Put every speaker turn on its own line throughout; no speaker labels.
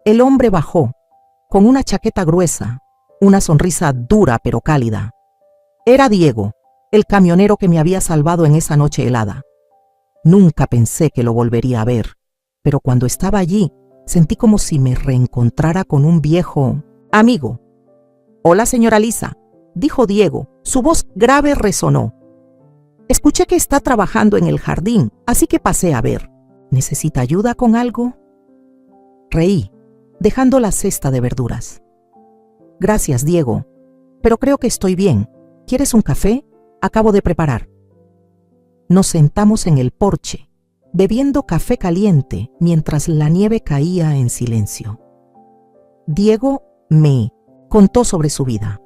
El hombre bajó, con una chaqueta gruesa, una sonrisa dura pero cálida. Era Diego, el camionero que me había salvado en esa noche helada. Nunca pensé que lo volvería a ver, pero cuando estaba allí, sentí como si me reencontrara con un viejo amigo. «Hola, señora Lisa», dijo Diego. Su voz grave resonó. «Escuché que está trabajando en el jardín, así que pasé a ver. ¿Necesita ayuda con algo?» Reí, dejando la cesta de verduras. «Gracias, Diego, pero creo que estoy bien. ¿Quieres un café? Acabo de preparar». Nos sentamos en el porche, bebiendo café caliente mientras la nieve caía en silencio. Diego me contó sobre su vida.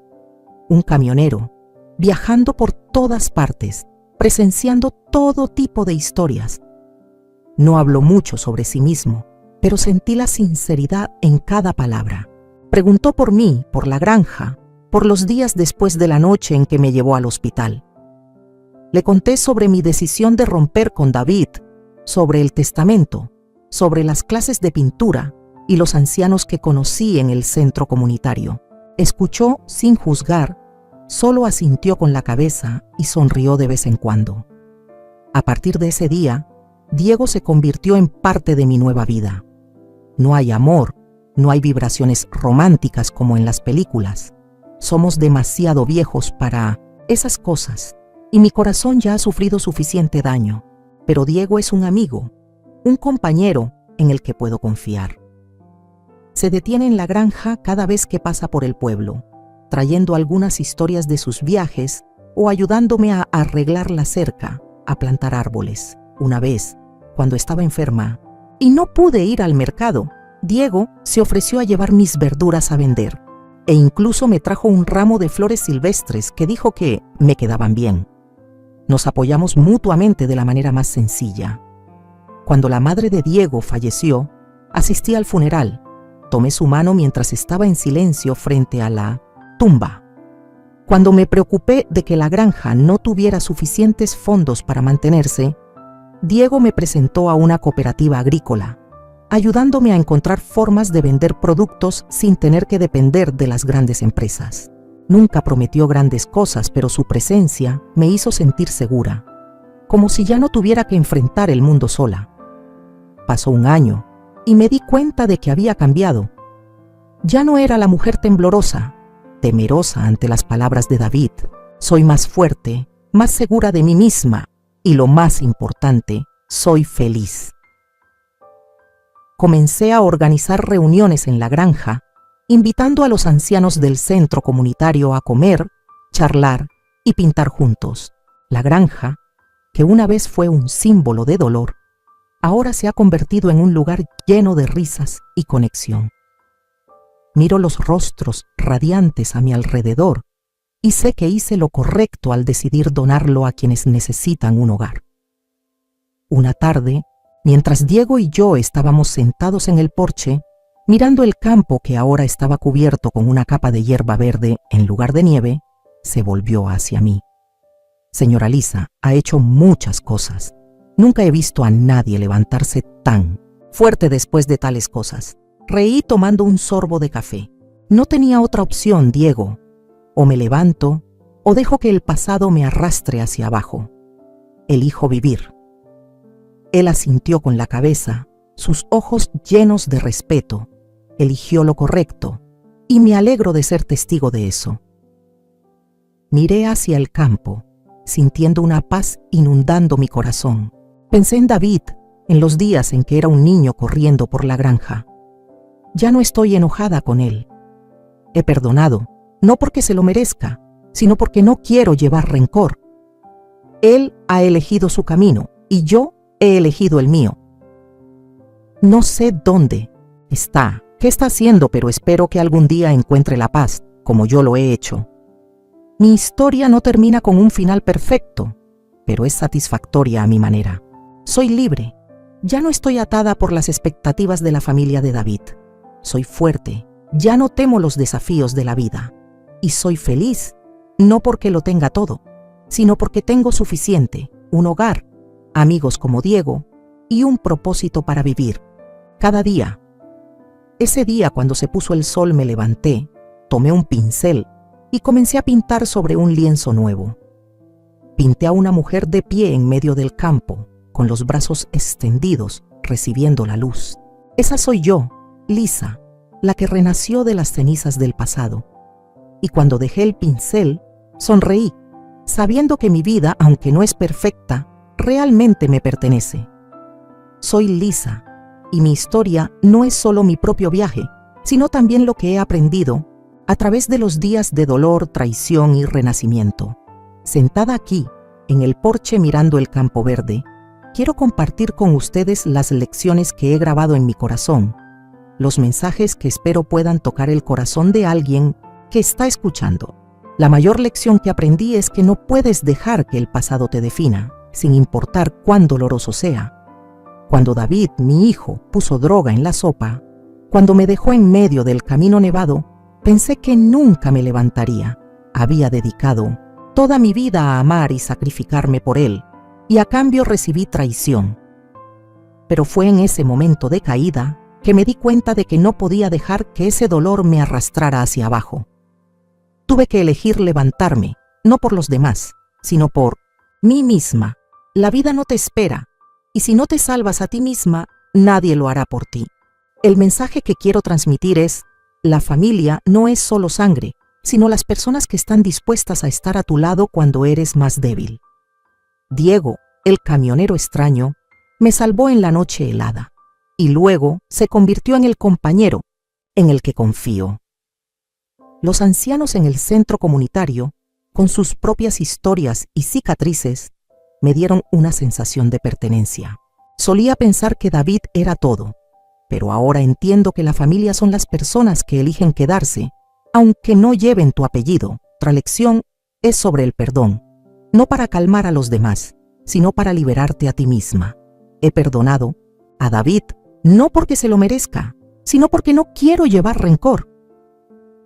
Un camionero, viajando por todas partes, presenciando todo tipo de historias. No habló mucho sobre sí mismo, pero sentí la sinceridad en cada palabra. Preguntó por mí, por la granja, por los días después de la noche en que me llevó al hospital. Le conté sobre mi decisión de romper con David, sobre el testamento, sobre las clases de pintura y los ancianos que conocí en el centro comunitario. Escuchó sin juzgar, solo asintió con la cabeza y sonrió de vez en cuando. A partir de ese día, Diego se convirtió en parte de mi nueva vida. No hay amor, no hay vibraciones románticas como en las películas. Somos demasiado viejos para esas cosas y mi corazón ya ha sufrido suficiente daño. Pero Diego es un amigo, un compañero en el que puedo confiar. Se detiene en la granja cada vez que pasa por el pueblo, trayendo algunas historias de sus viajes o ayudándome a arreglar la cerca, a plantar árboles. Una vez, cuando estaba enferma y no pude ir al mercado, Diego se ofreció a llevar mis verduras a vender e incluso me trajo un ramo de flores silvestres que dijo que me quedaban bien. Nos apoyamos mutuamente de la manera más sencilla. Cuando la madre de Diego falleció, asistí al funeral. Tomé su mano mientras estaba en silencio frente a la tumba. Cuando me preocupé de que la granja no tuviera suficientes fondos para mantenerse, Diego me presentó a una cooperativa agrícola, ayudándome a encontrar formas de vender productos sin tener que depender de las grandes empresas. Nunca prometió grandes cosas, pero su presencia me hizo sentir segura, como si ya no tuviera que enfrentar el mundo sola. Pasó un año y me di cuenta de que había cambiado. Ya no era la mujer temblorosa, temerosa ante las palabras de David. Soy más fuerte, más segura de mí misma y, lo más importante, soy feliz. Comencé a organizar reuniones en la granja, invitando a los ancianos del centro comunitario a comer, charlar y pintar juntos. La granja, que una vez fue un símbolo de dolor, ahora se ha convertido en un lugar lleno de risas y conexión. Miro los rostros radiantes a mi alrededor y sé que hice lo correcto al decidir donarlo a quienes necesitan un hogar. Una tarde, mientras Diego y yo estábamos sentados en el porche, mirando el campo que ahora estaba cubierto con una capa de hierba verde en lugar de nieve, se volvió hacia mí. «Señora Lisa, ha hecho muchas cosas. Nunca he visto a nadie levantarse tan fuerte después de tales cosas». Reí tomando un sorbo de café. No tenía otra opción, Diego. O me levanto, o dejo que el pasado me arrastre hacia abajo. Elijo vivir. Él asintió con la cabeza, sus ojos llenos de respeto. Eligió lo correcto, y me alegro de ser testigo de eso. Miré hacia el campo, sintiendo una paz inundando mi corazón. Pensé en David, en los días en que era un niño corriendo por la granja. Ya no estoy enojada con él. He perdonado, no porque se lo merezca, sino porque no quiero llevar rencor. Él ha elegido su camino, y yo he elegido el mío. No sé dónde está, qué está haciendo, pero espero que algún día encuentre la paz, como yo lo he hecho. Mi historia no termina con un final perfecto, pero es satisfactoria a mi manera. Soy libre. Ya no estoy atada por las expectativas de la familia de David. Soy fuerte. Ya no temo los desafíos de la vida. Y soy feliz, no porque lo tenga todo, sino porque tengo suficiente, un hogar, amigos como Diego y un propósito para vivir, cada día, Ese día, cuando se puso el sol, me levanté, tomé un pincel y comencé a pintar sobre un lienzo nuevo. Pinté a una mujer de pie en medio del campo, con los brazos extendidos, recibiendo la luz. Esa soy yo, Lisa, la que renació de las cenizas del pasado. Y cuando dejé el pincel, sonreí, sabiendo que mi vida, aunque no es perfecta, realmente me pertenece. Soy Lisa, y mi historia no es solo mi propio viaje, sino también lo que he aprendido a través de los días de dolor, traición y renacimiento. Sentada aquí, en el porche mirando el campo verde, quiero compartir con ustedes las lecciones que he grabado en mi corazón, los mensajes que espero puedan tocar el corazón de alguien que está escuchando. La mayor lección que aprendí es que no puedes dejar que el pasado te defina, sin importar cuán doloroso sea. Cuando David, mi hijo, puso droga en la sopa, cuando me dejó en medio del camino nevado, pensé que nunca me levantaría. Había dedicado toda mi vida a amar y sacrificarme por él, y a cambio recibí traición. Pero fue en ese momento de caída que me di cuenta de que no podía dejar que ese dolor me arrastrara hacia abajo. Tuve que elegir levantarme, no por los demás, sino por mí misma. La vida no te espera, y si no te salvas a ti misma, nadie lo hará por ti. El mensaje que quiero transmitir es: la familia no es solo sangre, sino las personas que están dispuestas a estar a tu lado cuando eres más débil. Diego, el camionero extraño, me salvó en la noche helada, y luego se convirtió en el compañero en el que confío. Los ancianos en el centro comunitario, con sus propias historias y cicatrices, me dieron una sensación de pertenencia. Solía pensar que David era todo, pero ahora entiendo que la familia son las personas que eligen quedarse, aunque no lleven tu apellido. Otra lección es sobre el perdón, no para calmar a los demás, sino para liberarte a ti misma. He perdonado a David, no porque se lo merezca, sino porque no quiero llevar rencor.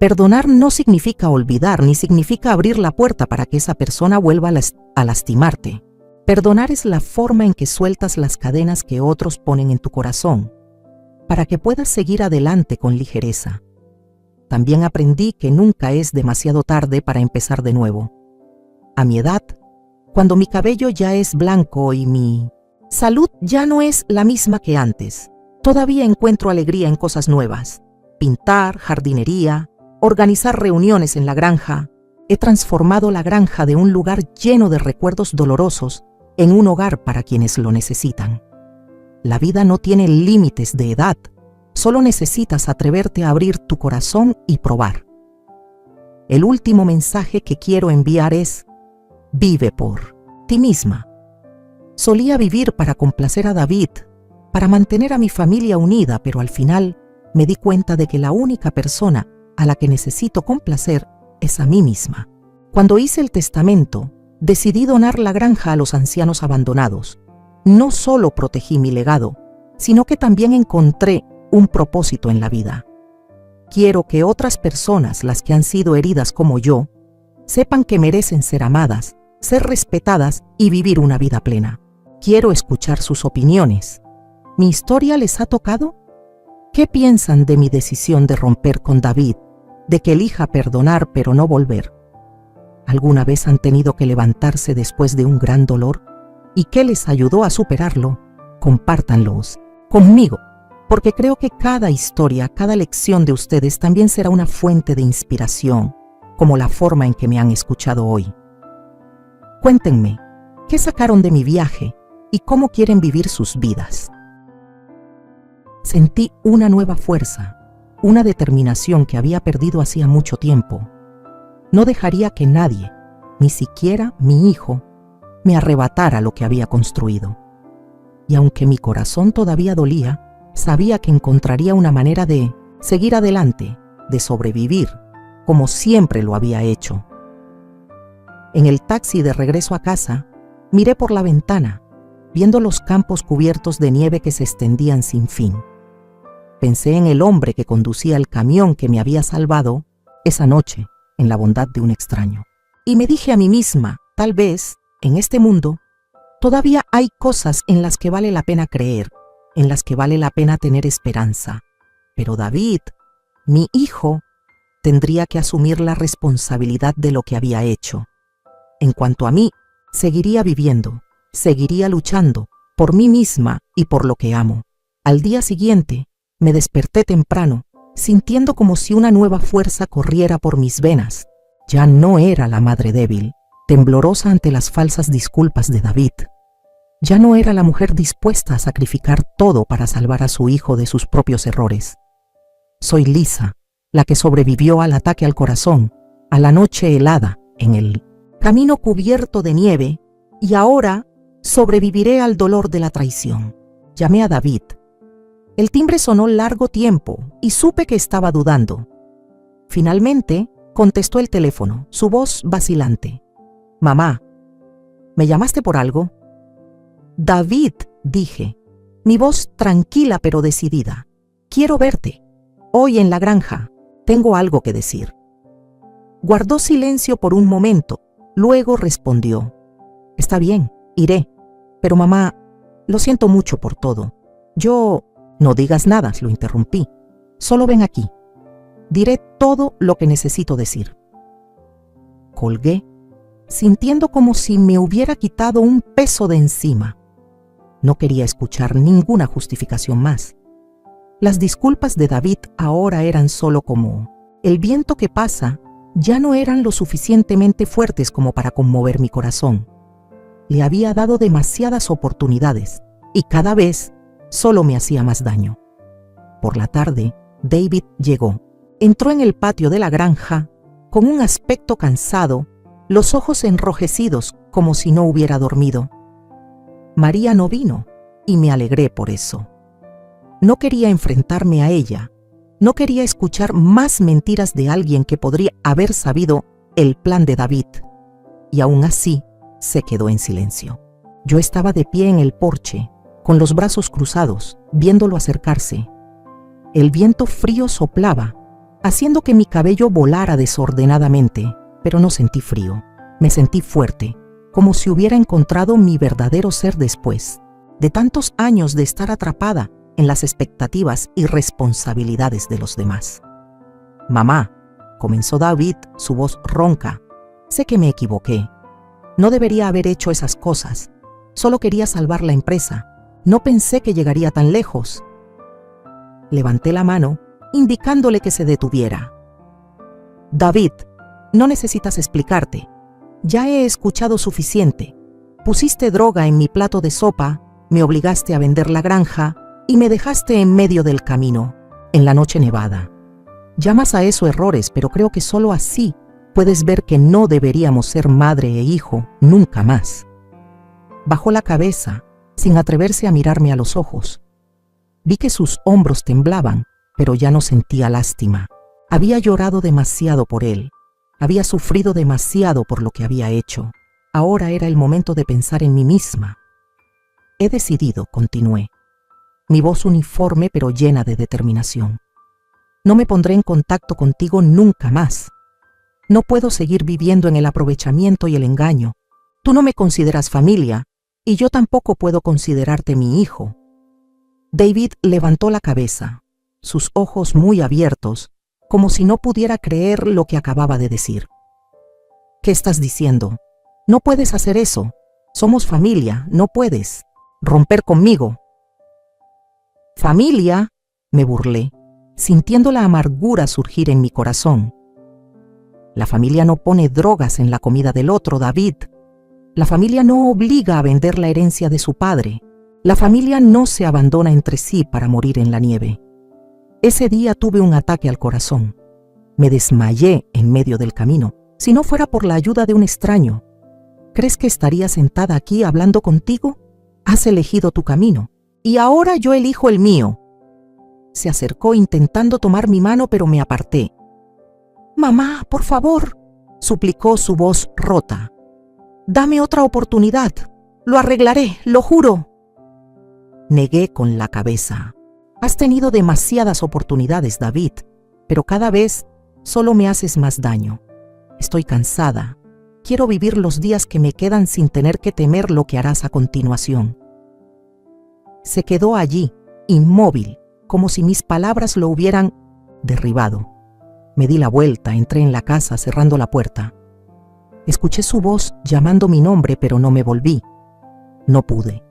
Perdonar no significa olvidar, ni significa abrir la puerta para que esa persona vuelva a lastimarte. Perdonar es la forma en que sueltas las cadenas que otros ponen en tu corazón, para que puedas seguir adelante con ligereza. También aprendí que nunca es demasiado tarde para empezar de nuevo. A mi edad, cuando mi cabello ya es blanco y mi salud ya no es la misma que antes, todavía encuentro alegría en cosas nuevas. Pintar, jardinería, organizar reuniones en la granja. He transformado la granja de un lugar lleno de recuerdos dolorosos en un hogar para quienes lo necesitan. La vida no tiene límites de edad, solo necesitas atreverte a abrir tu corazón y probar. El último mensaje que quiero enviar es: vive por ti misma. Solía vivir para complacer a David, para mantener a mi familia unida, pero al final me di cuenta de que la única persona a la que necesito complacer es a mí misma. Cuando hice el testamento, decidí donar la granja a los ancianos abandonados. No solo protegí mi legado, sino que también encontré un propósito en la vida. Quiero que otras personas, las que han sido heridas como yo, sepan que merecen ser amadas, ser respetadas y vivir una vida plena. Quiero escuchar sus opiniones. ¿Mi historia les ha tocado? ¿Qué piensan de mi decisión de romper con David, de que elija perdonar pero no volver? ¿Alguna vez han tenido que levantarse después de un gran dolor? ¿Y qué les ayudó a superarlo? Compártanlos conmigo, porque creo que cada historia, cada lección de ustedes también será una fuente de inspiración, como la forma en que me han escuchado hoy. Cuéntenme, ¿qué sacaron de mi viaje y cómo quieren vivir sus vidas? Sentí una nueva fuerza, una determinación que había perdido hacía mucho tiempo. No dejaría que nadie, ni siquiera mi hijo, me arrebatara lo que había construido. Y aunque mi corazón todavía dolía, sabía que encontraría una manera de seguir adelante, de sobrevivir, como siempre lo había hecho. En el taxi de regreso a casa, miré por la ventana, viendo los campos cubiertos de nieve que se extendían sin fin. Pensé en el hombre que conducía el camión que me había salvado esa noche, en la bondad de un extraño. Y me dije a mí misma, tal vez, en este mundo, todavía hay cosas en las que vale la pena creer, en las que vale la pena tener esperanza. Pero David, mi hijo, tendría que asumir la responsabilidad de lo que había hecho. En cuanto a mí, seguiría viviendo, seguiría luchando por mí misma y por lo que amo. Al día siguiente, me desperté temprano, sintiendo como si una nueva fuerza corriera por mis venas. Ya no era la madre débil, temblorosa ante las falsas disculpas de David. Ya no era la mujer dispuesta a sacrificar todo para salvar a su hijo de sus propios errores. Soy Lisa, la que sobrevivió al ataque al corazón, a la noche helada en el camino cubierto de nieve, y ahora sobreviviré al dolor de la traición. Llamé a David. El timbre sonó largo tiempo y supe que estaba dudando. Finalmente, contestó el teléfono, su voz vacilante. «Mamá, ¿me llamaste por algo?» «David», dije, mi voz tranquila pero decidida. «Quiero verte. Hoy en la granja. Tengo algo que decir». Guardó silencio por un momento, luego respondió. «Está bien, iré. Pero mamá, lo siento mucho por todo. Yo...» «No digas nada», lo interrumpí. «Solo ven aquí. Diré todo lo que necesito decir». Colgué, sintiendo como si me hubiera quitado un peso de encima. No quería escuchar ninguna justificación más. Las disculpas de David ahora eran solo como el viento que pasa, ya no eran lo suficientemente fuertes como para conmover mi corazón. Le había dado demasiadas oportunidades y cada vez solo me hacía más daño. Por la tarde, David llegó. Entró en el patio de la granja con un aspecto cansado, los ojos enrojecidos como si no hubiera dormido. María no vino y me alegré por eso. No quería enfrentarme a ella, no quería escuchar más mentiras de alguien que podría haber sabido el plan de David. Y aún así, se quedó en silencio. Yo estaba de pie en el porche, con los brazos cruzados, viéndolo acercarse. El viento frío soplaba, haciendo que mi cabello volara desordenadamente, pero no sentí frío. Me sentí fuerte, como si hubiera encontrado mi verdadero ser después de tantos años de estar atrapada en las expectativas y responsabilidades de los demás. «Mamá», comenzó David, su voz ronca, «sé que me equivoqué. No debería haber hecho esas cosas. Solo quería salvar la empresa. No pensé que llegaría tan lejos». Levanté la mano, indicándole que se detuviera. «David, no necesitas explicarte. Ya he escuchado suficiente. Pusiste droga en mi plato de sopa, me obligaste a vender la granja y me dejaste en medio del camino, en la noche nevada. Llamas a eso errores, pero creo que solo así puedes ver que no deberíamos ser madre e hijo nunca más». Bajó la cabeza, sin atreverse a mirarme a los ojos. Vi que sus hombros temblaban, pero ya no sentía lástima. Había llorado demasiado por él. Había sufrido demasiado por lo que había hecho. Ahora era el momento de pensar en mí misma. «He decidido», continué, mi voz uniforme pero llena de determinación. «No me pondré en contacto contigo nunca más. No puedo seguir viviendo en el aprovechamiento y el engaño. Tú no me consideras familia y yo tampoco puedo considerarte mi hijo». David levantó la cabeza, sus ojos muy abiertos, como si no pudiera creer lo que acababa de decir. «¿Qué estás diciendo? No puedes hacer eso. Somos familia, no puedes romper conmigo». «¿Familia?», me burlé, sintiendo la amargura surgir en mi corazón. «La familia no pone drogas en la comida del otro, David. La familia no obliga a vender la herencia de su padre. La familia no se abandona entre sí para morir en la nieve». Ese día tuve un ataque al corazón. Me desmayé en medio del camino. Si no fuera por la ayuda de un extraño, ¿crees que estaría sentada aquí hablando contigo? Has elegido tu camino y ahora yo elijo el mío. Se acercó intentando tomar mi mano, pero me aparté. «Mamá, por favor», suplicó su voz rota. «Dame otra oportunidad. Lo arreglaré, lo juro». Negué con la cabeza. «Has tenido demasiadas oportunidades, David, pero cada vez solo me haces más daño. Estoy cansada. Quiero vivir los días que me quedan sin tener que temer lo que harás a continuación». Se quedó allí, inmóvil, como si mis palabras lo hubieran derribado. Me di la vuelta, entré en la casa cerrando la puerta. Escuché su voz llamando mi nombre, pero no me volví. No pude.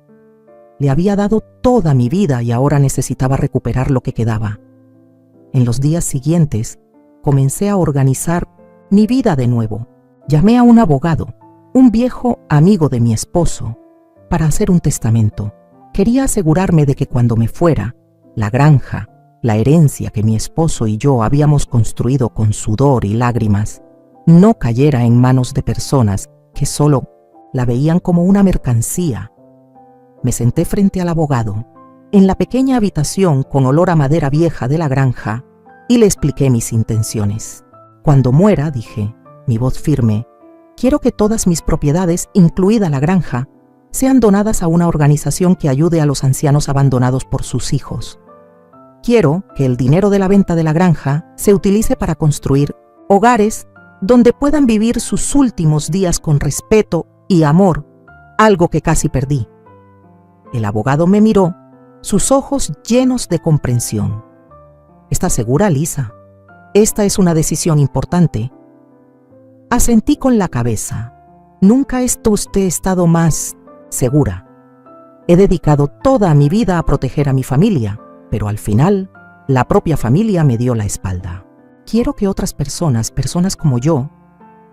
Le había dado toda mi vida y ahora necesitaba recuperar lo que quedaba. En los días siguientes, comencé a organizar mi vida de nuevo. Llamé a un abogado, un viejo amigo de mi esposo, para hacer un testamento. Quería asegurarme de que cuando me fuera, la granja, la herencia que mi esposo y yo habíamos construido con sudor y lágrimas, no cayera en manos de personas que solo la veían como una mercancía. Me senté frente al abogado, en la pequeña habitación con olor a madera vieja de la granja, y le expliqué mis intenciones. Cuando muera, dije, mi voz firme, quiero que todas mis propiedades, incluida la granja, sean donadas a una organización que ayude a los ancianos abandonados por sus hijos. Quiero que el dinero de la venta de la granja se utilice para construir hogares donde puedan vivir sus últimos días con respeto y amor, algo que casi perdí. El abogado me miró, sus ojos llenos de comprensión. ¿Estás segura, Lisa? Esta es una decisión importante. Asentí con la cabeza. Nunca he estado más segura. He dedicado toda mi vida a proteger a mi familia, pero al final, la propia familia me dio la espalda. Quiero que otras personas como yo,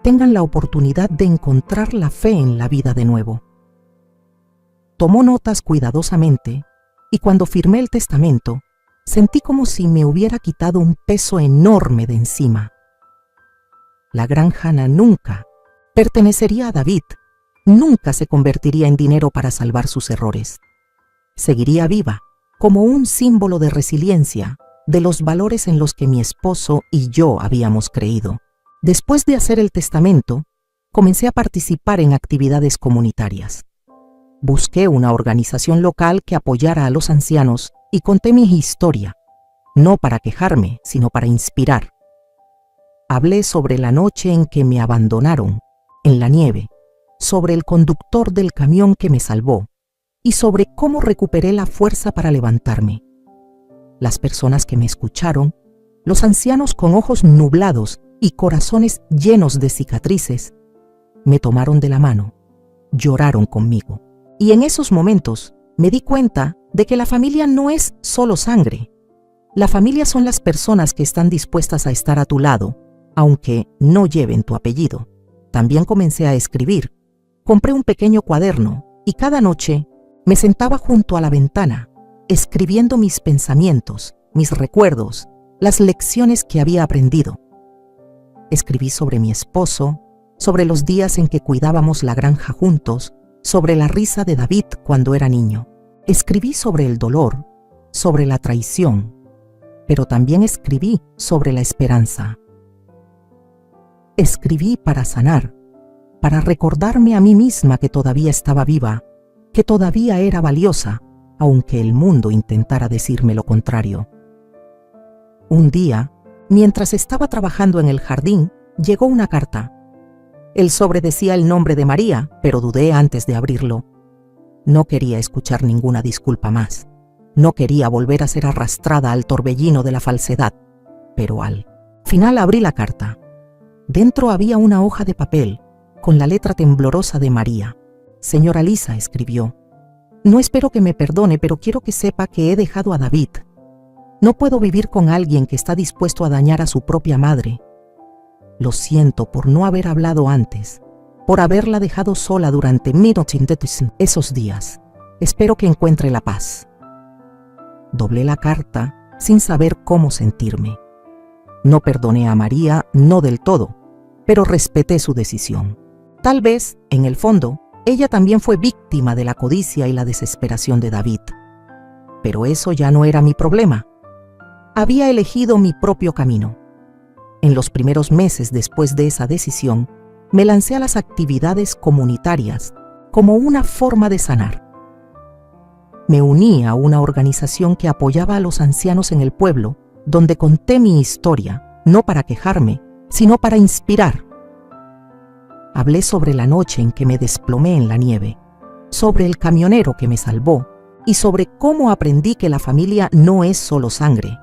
tengan la oportunidad de encontrar la fe en la vida de nuevo. Tomó notas cuidadosamente y cuando firmé el testamento, sentí como si me hubiera quitado un peso enorme de encima. La granja nunca pertenecería a David, nunca se convertiría en dinero para salvar sus errores. Seguiría viva como un símbolo de resiliencia, de los valores en los que mi esposo y yo habíamos creído. Después de hacer el testamento, comencé a participar en actividades comunitarias. Busqué una organización local que apoyara a los ancianos y conté mi historia, no para quejarme, sino para inspirar. Hablé sobre la noche en que me abandonaron, en la nieve, sobre el conductor del camión que me salvó y sobre cómo recuperé la fuerza para levantarme. Las personas que me escucharon, los ancianos con ojos nublados y corazones llenos de cicatrices, me tomaron de la mano, lloraron conmigo. Y en esos momentos me di cuenta de que la familia no es solo sangre. La familia son las personas que están dispuestas a estar a tu lado, aunque no lleven tu apellido. También comencé a escribir. Compré un pequeño cuaderno y cada noche me sentaba junto a la ventana, escribiendo mis pensamientos, mis recuerdos, las lecciones que había aprendido. Escribí sobre mi esposo, sobre los días en que cuidábamos la granja juntos, sobre la risa de David cuando era niño. Escribí sobre el dolor, sobre la traición, pero también escribí sobre la esperanza. Escribí para sanar, para recordarme a mí misma que todavía estaba viva, que todavía era valiosa, aunque el mundo intentara decirme lo contrario. Un día, mientras estaba trabajando en el jardín, llegó una carta. El sobre decía el nombre de María, pero dudé antes de abrirlo. No quería escuchar ninguna disculpa más. No quería volver a ser arrastrada al torbellino de la falsedad. Pero al final abrí la carta. Dentro había una hoja de papel, con la letra temblorosa de María. Señora Lisa, escribió. No espero que me perdone, pero quiero que sepa que he dejado a David. No puedo vivir con alguien que está dispuesto a dañar a su propia madre. Lo siento por no haber hablado antes, por haberla dejado sola durante esos días. Espero que encuentre la paz. Doblé la carta sin saber cómo sentirme. No perdoné a María, no del todo, pero respeté su decisión. Tal vez, en el fondo, ella también fue víctima de la codicia y la desesperación de David. Pero eso ya no era mi problema. Había elegido mi propio camino. En los primeros meses después de esa decisión, me lancé a las actividades comunitarias como una forma de sanar. Me uní a una organización que apoyaba a los ancianos en el pueblo, donde conté mi historia, no para quejarme, sino para inspirar. Hablé sobre la noche en que me desplomé en la nieve, sobre el camionero que me salvó y sobre cómo aprendí que la familia no es solo sangre,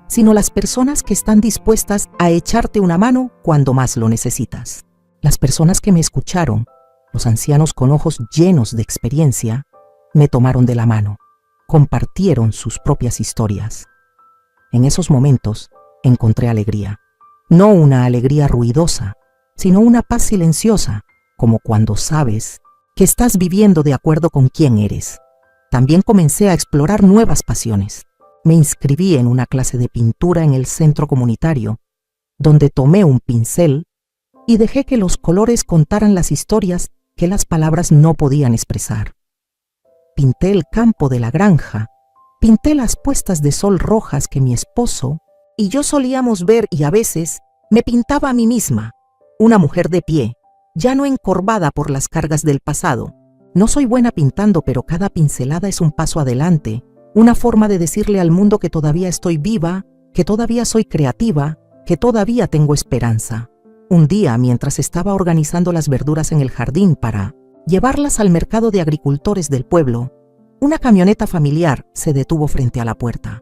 sino las personas que están dispuestas a echarte una mano cuando más lo necesitas. Las personas que me escucharon, los ancianos con ojos llenos de experiencia, me tomaron de la mano, compartieron sus propias historias. En esos momentos encontré alegría, no una alegría ruidosa, sino una paz silenciosa, como cuando sabes que estás viviendo de acuerdo con quién eres. También comencé a explorar nuevas pasiones. Me inscribí en una clase de pintura en el centro comunitario, donde tomé un pincel y dejé que los colores contaran las historias que las palabras no podían expresar. Pinté el campo de la granja, pinté las puestas de sol rojas que mi esposo y yo solíamos ver, y a veces me pintaba a mí misma, una mujer de pie, ya no encorvada por las cargas del pasado. No soy buena pintando, pero cada pincelada es un paso adelante, una forma de decirle al mundo que todavía estoy viva, que todavía soy creativa, que todavía tengo esperanza. Un día, mientras estaba organizando las verduras en el jardín para llevarlas al mercado de agricultores del pueblo, una camioneta familiar se detuvo frente a la puerta.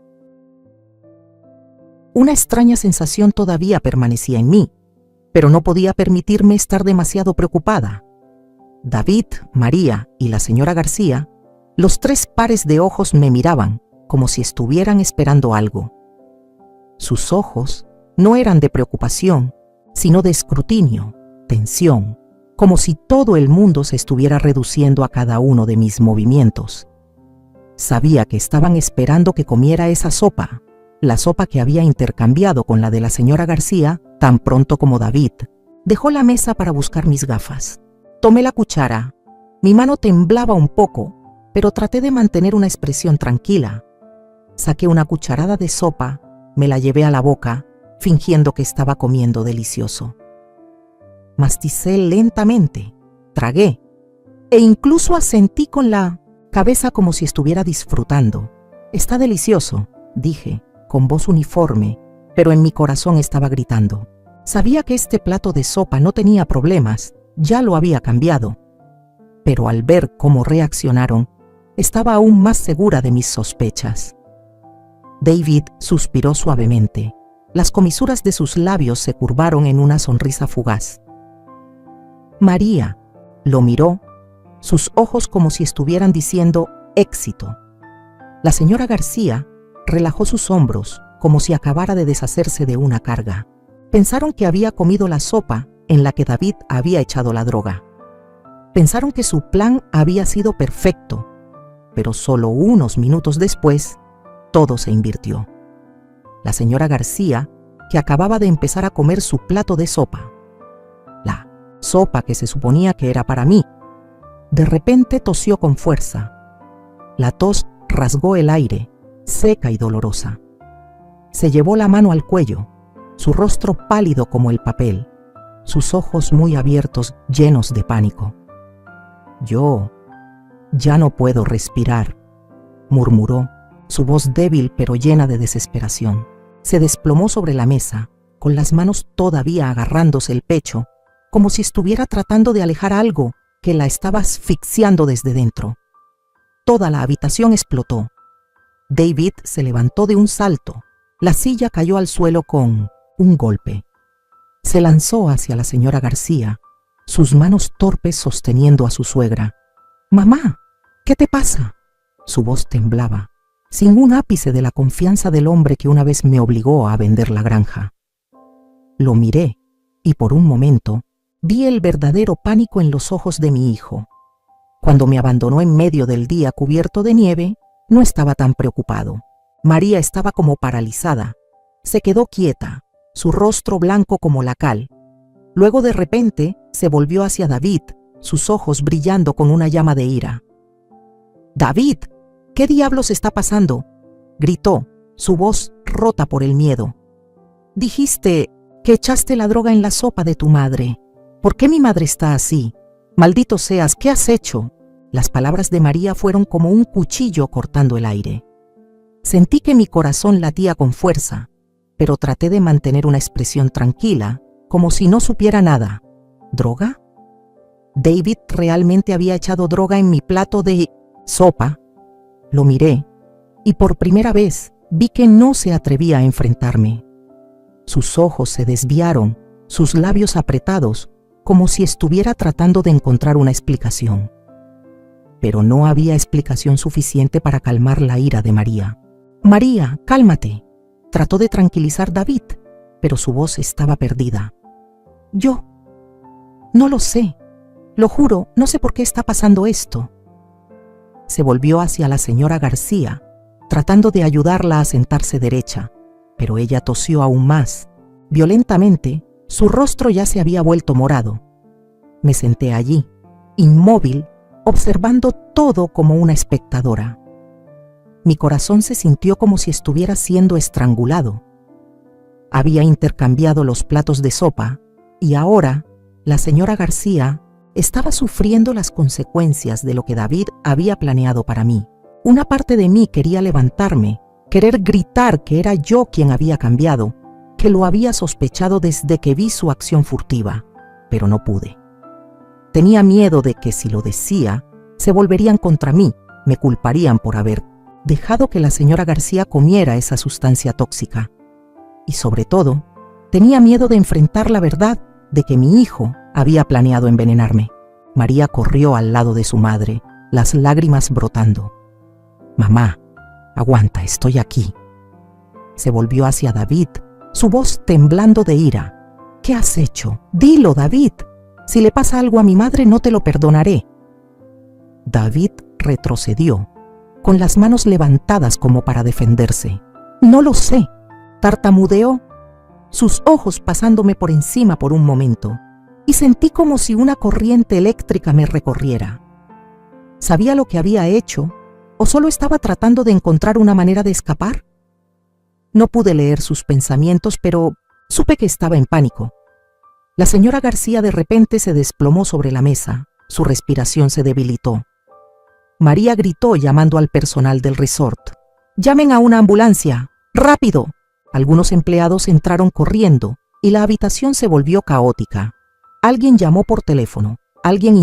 Una extraña sensación todavía permanecía en mí, pero no podía permitirme estar demasiado preocupada. David, María y la señora García, los tres pares de ojos me miraban como si estuvieran esperando algo. Sus ojos no eran de preocupación, sino de escrutinio, tensión, como si todo el mundo se estuviera reduciendo a cada uno de mis movimientos. Sabía que estaban esperando que comiera esa sopa, la sopa que había intercambiado con la de la señora García tan pronto como David dejó la mesa para buscar mis gafas. Tomé la cuchara. Mi mano temblaba un poco, pero traté de mantener una expresión tranquila. Saqué una cucharada de sopa, me la llevé a la boca, fingiendo que estaba comiendo delicioso. Masticé lentamente, tragué, e incluso asentí con la cabeza como si estuviera disfrutando. «Está delicioso», dije, con voz uniforme, pero en mi corazón estaba gritando. Sabía que este plato de sopa no tenía problemas, ya lo había cambiado. Pero al ver cómo reaccionaron, estaba aún más segura de mis sospechas. David suspiró suavemente. Las comisuras de sus labios se curvaron en una sonrisa fugaz. María lo miró, sus ojos como si estuvieran diciendo éxito. La señora García relajó sus hombros como si acabara de deshacerse de una carga. Pensaron que había comido la sopa en la que David había echado la droga. Pensaron que su plan había sido perfecto, pero solo unos minutos después, todo se invirtió. La señora García, que acababa de empezar a comer su plato de sopa, la sopa que se suponía que era para mí, de repente tosió con fuerza. La tos rasgó el aire, seca y dolorosa. Se llevó la mano al cuello, su rostro pálido como el papel, sus ojos muy abiertos, llenos de pánico. «Yo ya no puedo respirar», murmuró, su voz débil pero llena de desesperación. Se desplomó sobre la mesa, con las manos todavía agarrándose el pecho, como si estuviera tratando de alejar algo que la estaba asfixiando desde dentro. Toda la habitación explotó. David se levantó de un salto. La silla cayó al suelo con un golpe. Se lanzó hacia la señora García, sus manos torpes sosteniendo a su suegra. «Mamá, ¿qué te pasa?». Su voz temblaba, sin un ápice de la confianza del hombre que una vez me obligó a vender la granja. Lo miré y por un momento vi el verdadero pánico en los ojos de mi hijo. Cuando me abandonó en medio del día cubierto de nieve, no estaba tan preocupado. María estaba como paralizada. Se quedó quieta, su rostro blanco como la cal. Luego de repente se volvió hacia David, sus ojos brillando con una llama de ira. «David, ¿qué diablos está pasando?», gritó, su voz rota por el miedo. «Dijiste que echaste la droga en la sopa de tu madre. ¿Por qué mi madre está así? Maldito seas, ¿qué has hecho?». Las palabras de María fueron como un cuchillo cortando el aire. Sentí que mi corazón latía con fuerza, pero traté de mantener una expresión tranquila, como si no supiera nada. ¿Droga? David realmente había echado droga en mi plato de sopa. Lo miré y por primera vez vi que no se atrevía a enfrentarme. Sus ojos se desviaron, sus labios apretados, como si estuviera tratando de encontrar una explicación. Pero no había explicación suficiente para calmar la ira de María. «María, cálmate», trató de tranquilizar David, pero su voz estaba perdida. «Yo no lo sé, lo juro, no sé por qué está pasando esto». Se volvió hacia la señora García, tratando de ayudarla a sentarse derecha, pero ella tosió aún más. Violentamente, su rostro ya se había vuelto morado. Me senté allí, inmóvil, observando todo como una espectadora. Mi corazón se sintió como si estuviera siendo estrangulado. Había intercambiado los platos de sopa y ahora la señora García estaba sufriendo las consecuencias de lo que David había planeado para mí. Una parte de mí quería levantarme, querer gritar que era yo quien había cambiado, que lo había sospechado desde que vi su acción furtiva, pero no pude. Tenía miedo de que si lo decía, se volverían contra mí, me culparían por haber dejado que la señora García comiera esa sustancia tóxica. Y sobre todo, tenía miedo de enfrentar la verdad de que mi hijo había planeado envenenarme. María corrió al lado de su madre, las lágrimas brotando. «Mamá, aguanta, estoy aquí». Se volvió hacia David, su voz temblando de ira. «¿Qué has hecho? Dilo, David. Si le pasa algo a mi madre, no te lo perdonaré». David retrocedió, con las manos levantadas como para defenderse. «No lo sé», tartamudeó, sus ojos pasándome por encima por un momento, y sentí como si una corriente eléctrica me recorriera. ¿Sabía lo que había hecho o solo estaba tratando de encontrar una manera de escapar? No pude leer sus pensamientos, pero supe que estaba en pánico. La señora García de repente se desplomó sobre la mesa, su respiración se debilitó. María gritó llamando al personal del resort. «¡Llamen a una ambulancia! ¡Rápido!». Algunos empleados entraron corriendo y la habitación se volvió caótica. Alguien llamó por teléfono, alguien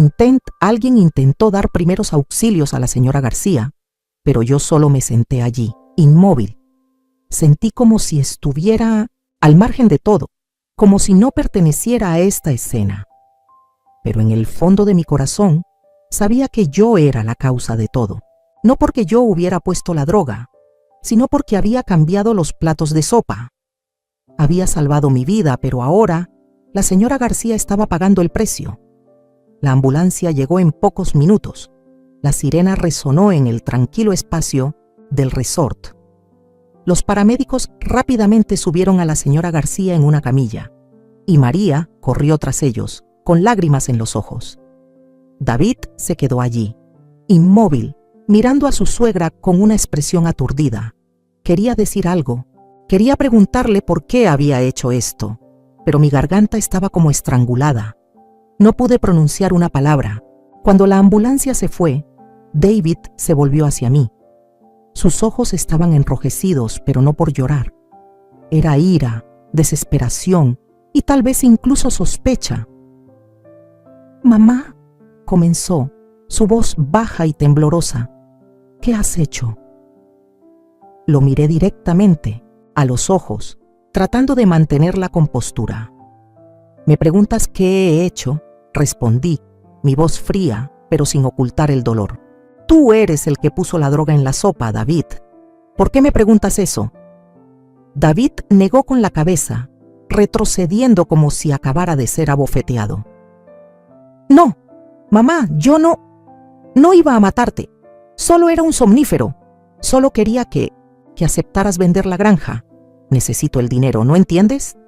intentó dar primeros auxilios a la señora García, pero yo solo me senté allí, inmóvil. Sentí como si estuviera al margen de todo, como si no perteneciera a esta escena. Pero en el fondo de mi corazón sabía que yo era la causa de todo, no porque yo hubiera puesto la droga, sino porque había cambiado los platos de sopa. Había salvado mi vida, pero ahora la señora García estaba pagando el precio. La ambulancia llegó en pocos minutos. La sirena resonó en el tranquilo espacio del resort. Los paramédicos rápidamente subieron a la señora García en una camilla, y María corrió tras ellos, con lágrimas en los ojos. David se quedó allí, inmóvil, mirando a su suegra con una expresión aturdida. Quería decir algo, quería preguntarle por qué había hecho esto, pero mi garganta estaba como estrangulada. No pude pronunciar una palabra. Cuando la ambulancia se fue, David se volvió hacia mí. Sus ojos estaban enrojecidos, pero no por llorar. Era ira, desesperación y tal vez incluso sospecha. «Mamá», comenzó, su voz baja y temblorosa. «¿Qué has hecho?». Lo miré directamente, a los ojos, tratando de mantener la compostura. «¿Me preguntas qué he hecho?», respondí, mi voz fría, pero sin ocultar el dolor. «Tú eres el que puso la droga en la sopa, David. ¿Por qué me preguntas eso?». David negó con la cabeza, retrocediendo como si acabara de ser abofeteado. «No, mamá, yo no iba a matarte. Solo era un somnífero. Solo quería que aceptaras vender la granja. Necesito el dinero, ¿no entiendes?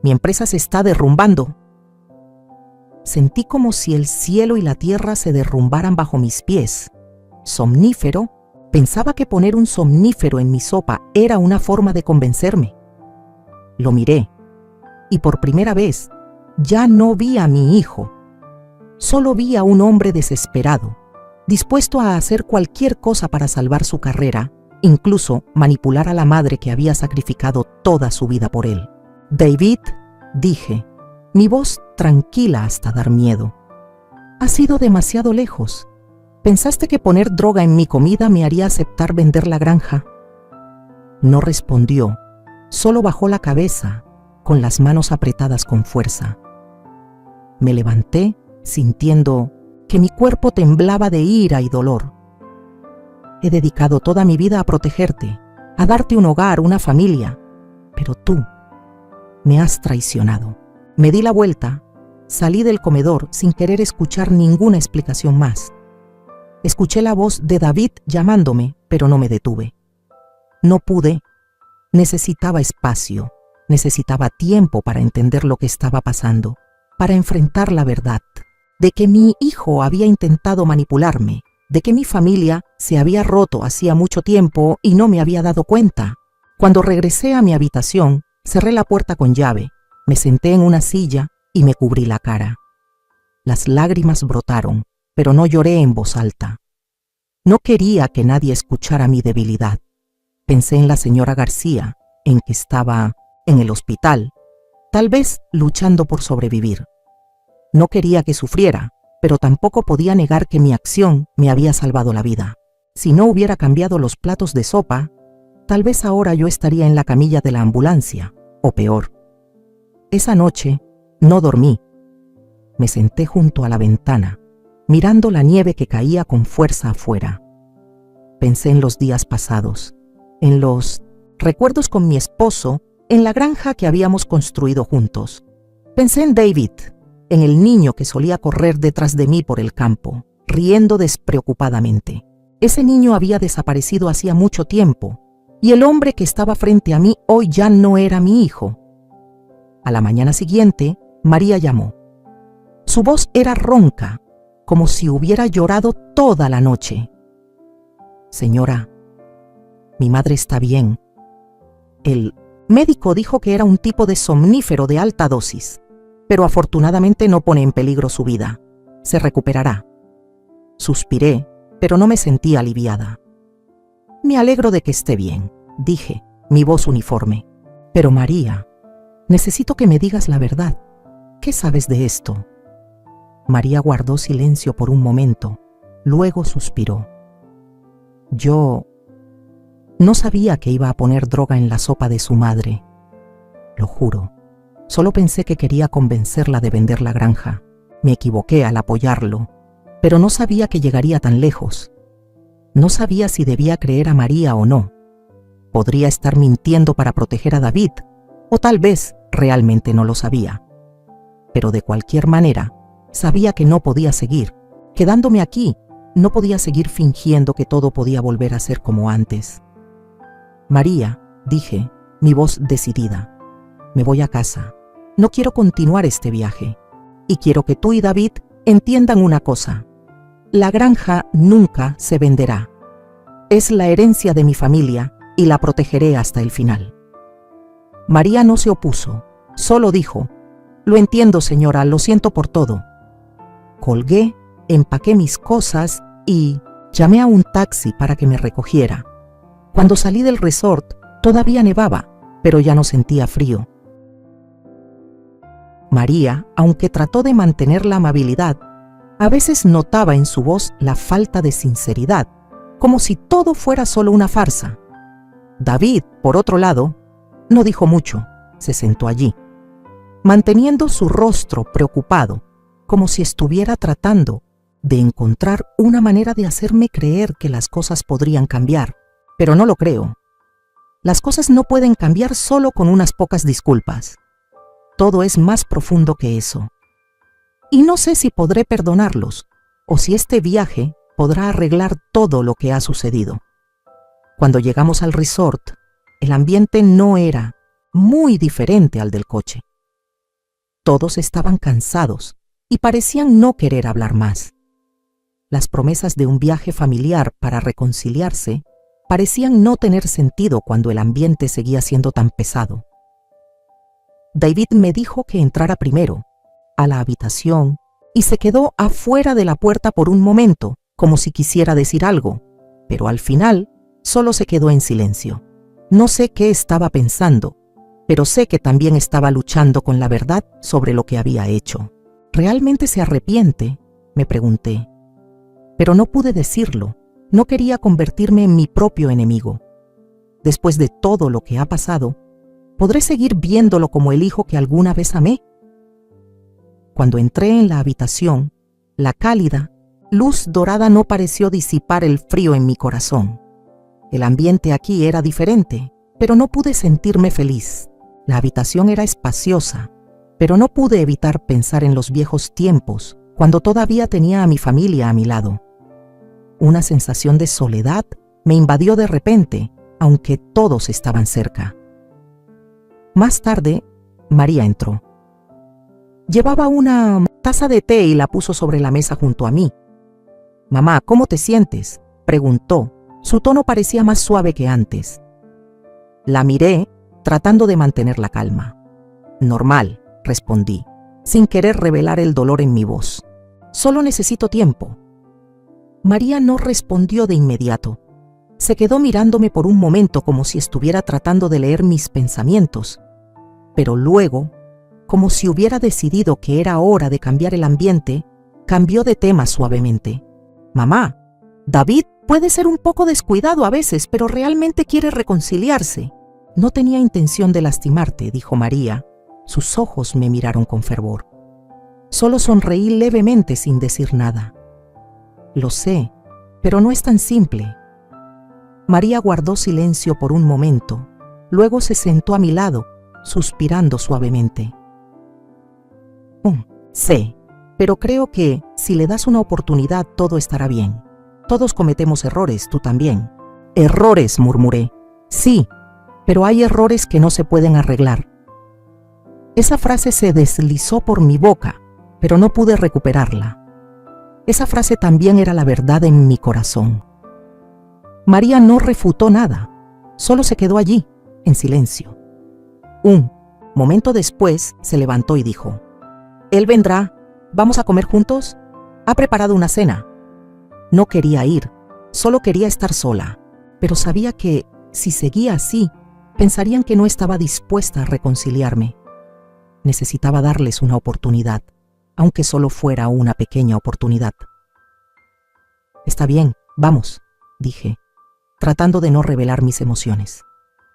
Mi empresa se está derrumbando». Sentí como si el cielo y la tierra se derrumbaran bajo mis pies. ¿Somnífero? Pensaba que poner un somnífero en mi sopa era una forma de convencerme. Lo miré, y por primera vez ya no vi a mi hijo. Solo vi a un hombre desesperado, dispuesto a hacer cualquier cosa para salvar su carrera, incluso manipular a la madre que había sacrificado toda su vida por él. «David», dije, mi voz tranquila hasta dar miedo, «has ido demasiado lejos. ¿Pensaste que poner droga en mi comida me haría aceptar vender la granja? No respondió, solo bajó la cabeza, con las manos apretadas con fuerza. Me levanté, sintiendo que mi cuerpo temblaba de ira y dolor. He dedicado toda mi vida a protegerte, a darte un hogar, una familia, pero tú me has traicionado. Me di la vuelta, salí del comedor sin querer escuchar ninguna explicación más. Escuché la voz de David llamándome, pero no me detuve. No pude. Necesitaba espacio, necesitaba tiempo para entender lo que estaba pasando, para enfrentar la verdad, de que mi hijo había intentado manipularme, de que mi familia se había roto hacía mucho tiempo y no me había dado cuenta. Cuando regresé a mi habitación, cerré la puerta con llave, me senté en una silla y me cubrí la cara. Las lágrimas brotaron, pero no lloré en voz alta. No quería que nadie escuchara mi debilidad. Pensé en la señora García, en que estaba en el hospital, tal vez luchando por sobrevivir. No quería que sufriera, pero tampoco podía negar que mi acción me había salvado la vida. Si no hubiera cambiado los platos de sopa, tal vez ahora yo estaría en la camilla de la ambulancia, o peor. Esa noche no dormí. Me senté junto a la ventana, mirando la nieve que caía con fuerza afuera. Pensé en los días pasados, en los recuerdos con mi esposo, en la granja que habíamos construido juntos. Pensé en David, en el niño que solía correr detrás de mí por el campo, riendo despreocupadamente. Ese niño había desaparecido hacía mucho tiempo, y el hombre que estaba frente a mí hoy ya no era mi hijo. A la mañana siguiente, María llamó. Su voz era ronca, como si hubiera llorado toda la noche. Señora, mi madre está bien. El médico dijo que era un tipo de somnífero de alta dosis, pero afortunadamente no pone en peligro su vida. Se recuperará. Suspiré, pero no me sentí aliviada. Me alegro de que esté bien, dije, mi voz uniforme. Pero María, necesito que me digas la verdad. ¿Qué sabes de esto? María guardó silencio por un momento, luego suspiró. Yo no sabía que iba a poner droga en la sopa de su madre. Lo juro. Solo pensé que quería convencerla de vender la granja. Me equivoqué al apoyarlo, pero no sabía que llegaría tan lejos. No sabía si debía creer a María o no. Podría estar mintiendo para proteger a David, o tal vez realmente no lo sabía. Pero de cualquier manera, sabía que no podía seguir. Quedándome aquí, no podía seguir fingiendo que todo podía volver a ser como antes. María, dije, mi voz decidida, me voy a casa. No quiero continuar este viaje. Y quiero que tú y David entiendan una cosa. La granja nunca se venderá. Es la herencia de mi familia y la protegeré hasta el final. María no se opuso, solo dijo, lo entiendo, señora, lo siento por todo. Colgué, empaqué mis cosas y llamé a un taxi para que me recogiera. Cuando salí del resort, todavía nevaba, pero ya no sentía frío. María, aunque trató de mantener la amabilidad, a veces notaba en su voz la falta de sinceridad, como si todo fuera solo una farsa. David, por otro lado, no dijo mucho, se sentó allí, manteniendo su rostro preocupado, como si estuviera tratando de encontrar una manera de hacerme creer que las cosas podrían cambiar, pero no lo creo. Las cosas no pueden cambiar solo con unas pocas disculpas. Todo es más profundo que eso. Y no sé si podré perdonarlos, o si este viaje podrá arreglar todo lo que ha sucedido. Cuando llegamos al resort, el ambiente no era muy diferente al del coche. Todos estaban cansados y parecían no querer hablar más. Las promesas de un viaje familiar para reconciliarse parecían no tener sentido cuando el ambiente seguía siendo tan pesado. David me dijo que entrara primero, a la habitación, y se quedó afuera de la puerta por un momento, como si quisiera decir algo, pero al final solo se quedó en silencio. No sé qué estaba pensando, pero sé que también estaba luchando con la verdad sobre lo que había hecho. ¿Realmente se arrepiente?, me pregunté. pero no pude decirlo. No quería convertirme en mi propio enemigo. Después de todo lo que ha pasado, ¿podré seguir viéndolo como el hijo que alguna vez amé? Cuando entré en la habitación, la cálida luz dorada no pareció disipar el frío en mi corazón. El ambiente aquí era diferente, pero no pude sentirme feliz. La habitación era espaciosa, pero no pude evitar pensar en los viejos tiempos, cuando todavía tenía a mi familia a mi lado. Una sensación de soledad me invadió de repente, aunque todos estaban cerca. Más tarde, María entró. Llevaba una taza de té y la puso sobre la mesa junto a mí. «Mamá, ¿cómo te sientes?», preguntó. Su tono parecía más suave que antes. La miré, tratando de mantener la calma. «Normal», respondí, sin querer revelar el dolor en mi voz. «Solo necesito tiempo». María no respondió de inmediato. Se quedó mirándome por un momento como si estuviera tratando de leer mis pensamientos, pero luego, como si hubiera decidido que era hora de cambiar el ambiente, cambió de tema suavemente. «Mamá, David puede ser un poco descuidado a veces, pero realmente quiere reconciliarse». «No tenía intención de lastimarte», dijo María. Sus ojos me miraron con fervor. Solo sonreí levemente sin decir nada. «Lo sé, pero no es tan simple». María guardó silencio por un momento, luego se sentó a mi lado, suspirando suavemente. Sé, pero creo que si le das una oportunidad todo estará bien. Todos cometemos errores, tú también». «Errores», murmuré. «Sí, pero hay errores que no se pueden arreglar». Esa frase se deslizó por mi boca, pero no pude recuperarla. Esa frase también era la verdad en mi corazón. María no refutó nada, solo se quedó allí, en silencio. Un momento después se levantó y dijo: «Él vendrá, ¿vamos a comer juntos? Ha preparado una cena». No quería ir, solo quería estar sola, pero sabía que, si seguía así, pensarían que no estaba dispuesta a reconciliarme. Necesitaba darles una oportunidad, aunque solo fuera una pequeña oportunidad. «Está bien, vamos», dije, tratando de no revelar mis emociones.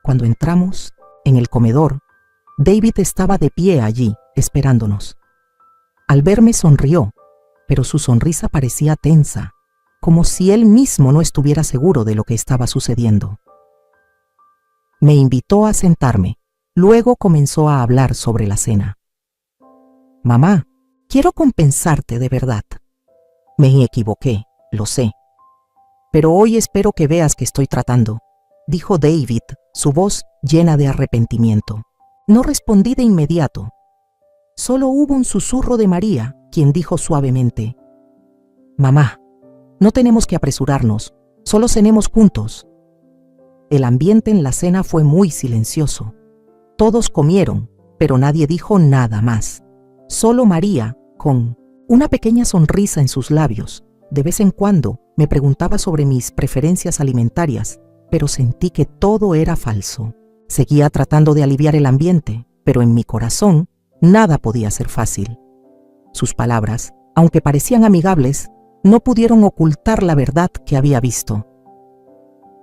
Cuando entramos, en el comedor, David estaba de pie allí, esperándonos. Al verme sonrió, pero su sonrisa parecía tensa, como si él mismo no estuviera seguro de lo que estaba sucediendo. Me invitó a sentarme, luego comenzó a hablar sobre la cena. «Mamá, quiero compensarte de verdad. Me equivoqué, lo sé. Pero hoy espero que veas que estoy tratando», dijo David, su voz llena de arrepentimiento. No respondí de inmediato. Solo hubo un susurro de María, quien dijo suavemente: «Mamá, no tenemos que apresurarnos, solo cenemos juntos». El ambiente en la cena fue muy silencioso. Todos comieron, pero nadie dijo nada más. Solo María, con una pequeña sonrisa en sus labios, de vez en cuando me preguntaba sobre mis preferencias alimentarias, pero sentí que todo era falso. Seguía tratando de aliviar el ambiente, pero en mi corazón nada podía ser fácil. Sus palabras, aunque parecían amigables, no pudieron ocultar la verdad que había visto.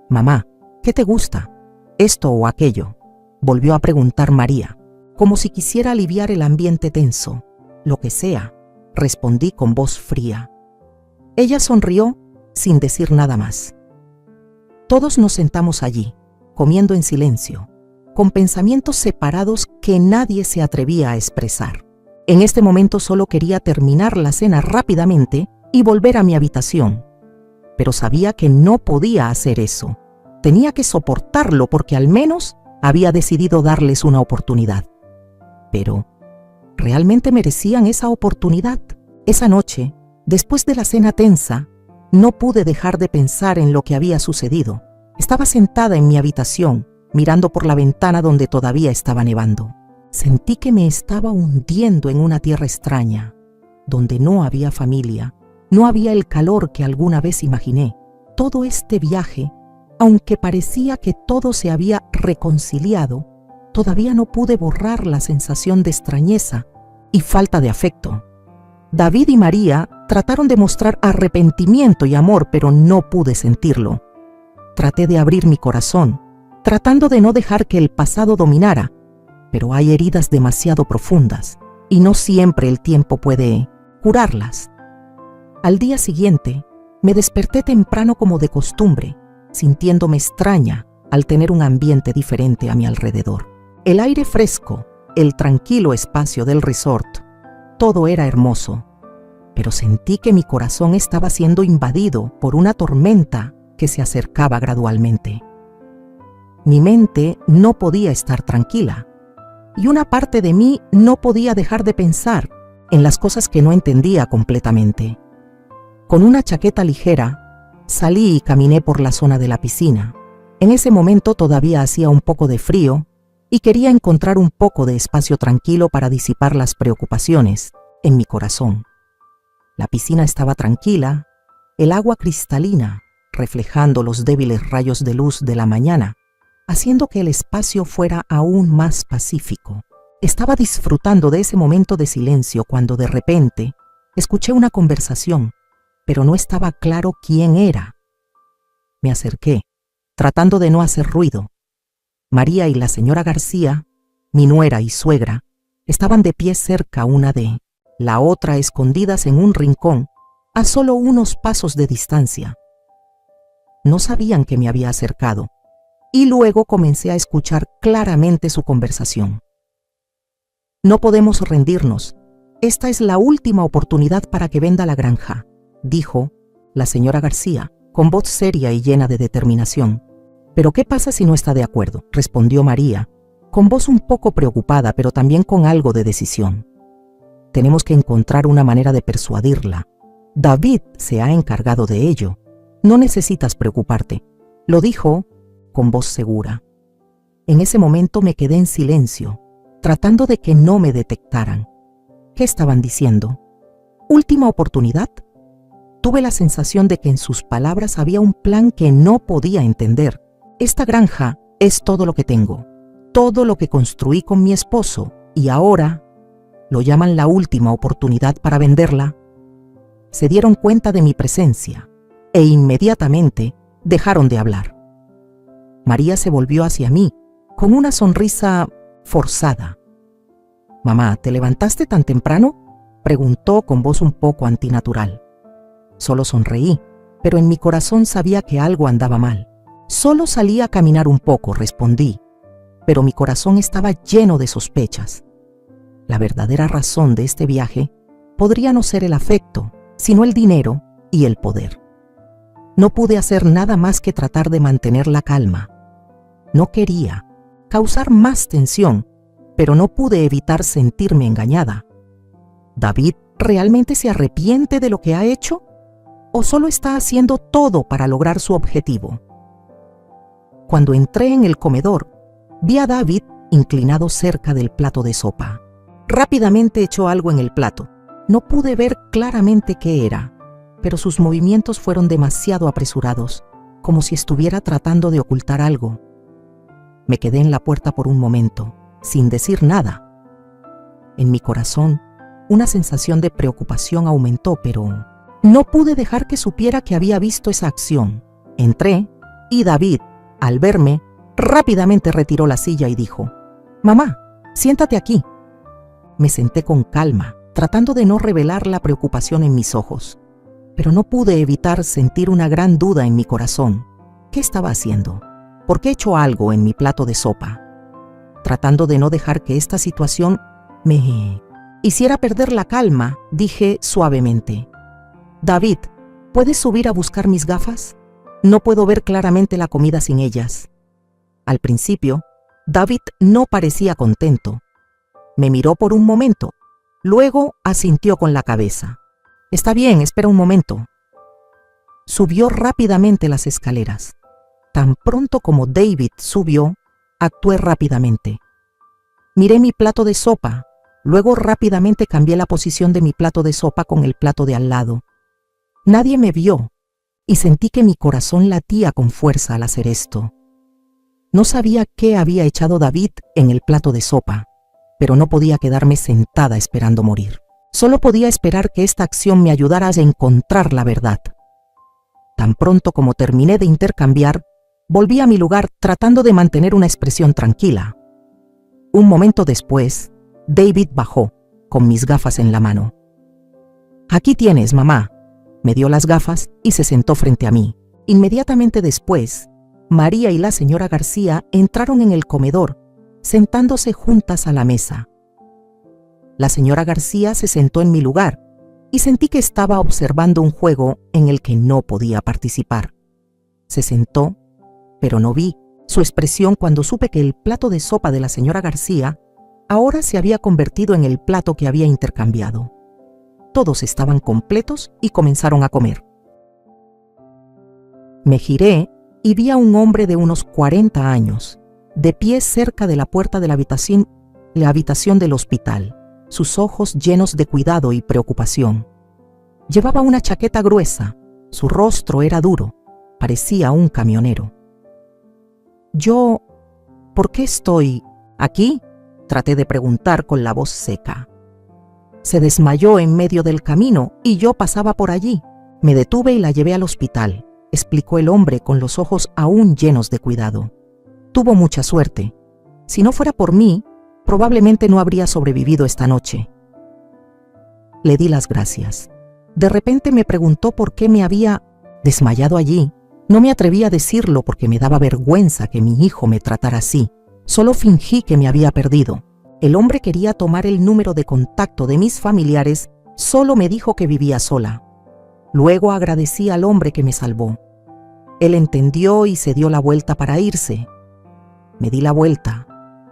«Mamá, ¿qué te gusta? ¿Esto o aquello?», volvió a preguntar María, como si quisiera aliviar el ambiente tenso. «Lo que sea», respondí con voz fría. Ella sonrió sin decir nada más. Todos nos sentamos allí, comiendo en silencio, con pensamientos separados que nadie se atrevía a expresar. En este momento solo quería terminar la cena rápidamente y volver a mi habitación, pero sabía que no podía hacer eso. Tenía que soportarlo porque al menos había decidido darles una oportunidad. Pero, ¿realmente merecían esa oportunidad? Esa noche, después de la cena tensa, no pude dejar de pensar en lo que había sucedido. Estaba sentada en mi habitación, mirando por la ventana donde todavía estaba nevando. Sentí que me estaba hundiendo en una tierra extraña, donde no había familia, no había el calor que alguna vez imaginé. Todo este viaje, aunque parecía que todo se había reconciliado, todavía no pude borrar la sensación de extrañeza y falta de afecto. David y María Trataron de mostrar arrepentimiento y amor, pero no pude sentirlo. Traté de abrir mi corazón, tratando de no dejar que el pasado dominara, pero hay heridas demasiado profundas y no siempre el tiempo puede curarlas. Al día siguiente, me desperté temprano como de costumbre, sintiéndome extraña al tener un ambiente diferente a mi alrededor. El aire fresco, el tranquilo espacio del resort, todo era hermoso, pero sentí que mi corazón estaba siendo invadido por una tormenta que se acercaba gradualmente. Mi mente no podía estar tranquila, y una parte de mí no podía dejar de pensar en las cosas que no entendía completamente. Con una chaqueta ligera, salí y caminé por la zona de la piscina. En ese momento todavía hacía un poco de frío y quería encontrar un poco de espacio tranquilo para disipar las preocupaciones en mi corazón. La piscina estaba tranquila, el agua cristalina, reflejando los débiles rayos de luz de la mañana, haciendo que el espacio fuera aún más pacífico. Estaba disfrutando de ese momento de silencio cuando de repente escuché una conversación, pero no estaba claro quién era. Me acerqué, tratando de no hacer ruido. María y la señora García, mi nuera y suegra, estaban de pie cerca una de la otra, escondidas en un rincón, a solo unos pasos de distancia. No sabían que me había acercado, y luego comencé a escuchar claramente su conversación. No podemos rendirnos. Esta es la última oportunidad para que venda la granja, dijo la señora García, con voz seria y llena de determinación. ¿Pero qué pasa si no está de acuerdo?, respondió María, con voz un poco preocupada, pero también con algo de decisión. Tenemos que encontrar una manera de persuadirla. David se ha encargado de ello. No necesitas preocuparte, lo dijo con voz segura. En ese momento me quedé en silencio, tratando de que no me detectaran. ¿Qué estaban diciendo? ¿Última oportunidad? Tuve la sensación de que en sus palabras había un plan que no podía entender. Esta granja es todo lo que tengo, todo lo que construí con mi esposo, y ahora lo llaman la última oportunidad para venderla. Se dieron cuenta de mi presencia e inmediatamente dejaron de hablar. María se volvió hacia mí con una sonrisa forzada. «Mamá, ¿te levantaste tan temprano?», preguntó con voz un poco antinatural. Solo sonreí, pero en mi corazón sabía que algo andaba mal. «Solo salí a caminar un poco», respondí, pero mi corazón estaba lleno de sospechas. La verdadera razón de este viaje podría no ser el afecto, sino el dinero y el poder. No pude hacer nada más que tratar de mantener la calma. No quería causar más tensión, pero no pude evitar sentirme engañada. ¿David realmente se arrepiente de lo que ha hecho? ¿O solo está haciendo todo para lograr su objetivo? Cuando entré en el comedor, vi a David inclinado cerca del plato de sopa. Rápidamente echó algo en el plato. No pude ver claramente qué era, pero sus movimientos fueron demasiado apresurados, como si estuviera tratando de ocultar algo. Me quedé en la puerta por un momento, sin decir nada. En mi corazón, una sensación de preocupación aumentó, pero no pude dejar que supiera que había visto esa acción. Entré y David, al verme, rápidamente retiró la silla y dijo: «Mamá, siéntate aquí». Me senté con calma, tratando de no revelar la preocupación en mis ojos, pero no pude evitar sentir una gran duda en mi corazón. ¿Qué estaba haciendo? ¿Por qué echó algo en mi plato de sopa? Tratando de no dejar que esta situación me hiciera perder la calma, dije suavemente: «David, ¿puedes subir a buscar mis gafas? No puedo ver claramente la comida sin ellas». Al principio, David no parecía contento. Me miró por un momento, luego asintió con la cabeza. «Está bien, espera un momento». Subió rápidamente las escaleras. Tan pronto como David subió, actué rápidamente. Miré mi plato de sopa, luego rápidamente cambié la posición de mi plato de sopa con el plato de al lado. Nadie me vio y sentí que mi corazón latía con fuerza al hacer esto. No sabía qué había echado David en el plato de sopa, pero no podía quedarme sentada esperando morir. Solo podía esperar que esta acción me ayudara a encontrar la verdad. Tan pronto como terminé de intercambiar, volví a mi lugar tratando de mantener una expresión tranquila. Un momento después, David bajó, con mis gafas en la mano. «Aquí tienes, mamá». Me dio las gafas y se sentó frente a mí. Inmediatamente después, María y la señora García entraron en el comedor, sentándose juntas a la mesa. La señora García se sentó en mi lugar y sentí que estaba observando un juego en el que no podía participar. Se sentó, pero no vi su expresión cuando supe que el plato de sopa de la señora García ahora se había convertido en el plato que había intercambiado. Todos estaban completos y comenzaron a comer. Me giré y vi a un hombre de unos 40 años, de pie cerca de la puerta de la habitación del hospital, sus ojos llenos de cuidado y preocupación. Llevaba una chaqueta gruesa, su rostro era duro, parecía un camionero. ¿Por qué estoy aquí?, traté de preguntar con la voz seca. Se desmayó en medio del camino y yo pasaba por allí. Me detuve y la llevé al hospital, explicó el hombre con los ojos aún llenos de cuidado. Tuvo mucha suerte. Si no fuera por mí, probablemente no habría sobrevivido esta noche. Le di las gracias. De repente me preguntó por qué me había desmayado allí. No me atreví a decirlo porque me daba vergüenza que mi hijo me tratara así. Solo fingí que me había perdido. El hombre quería tomar el número de contacto de mis familiares, solo me dijo que vivía sola. Luego agradecí al hombre que me salvó. Él entendió y se dio la vuelta para irse. Me di la vuelta.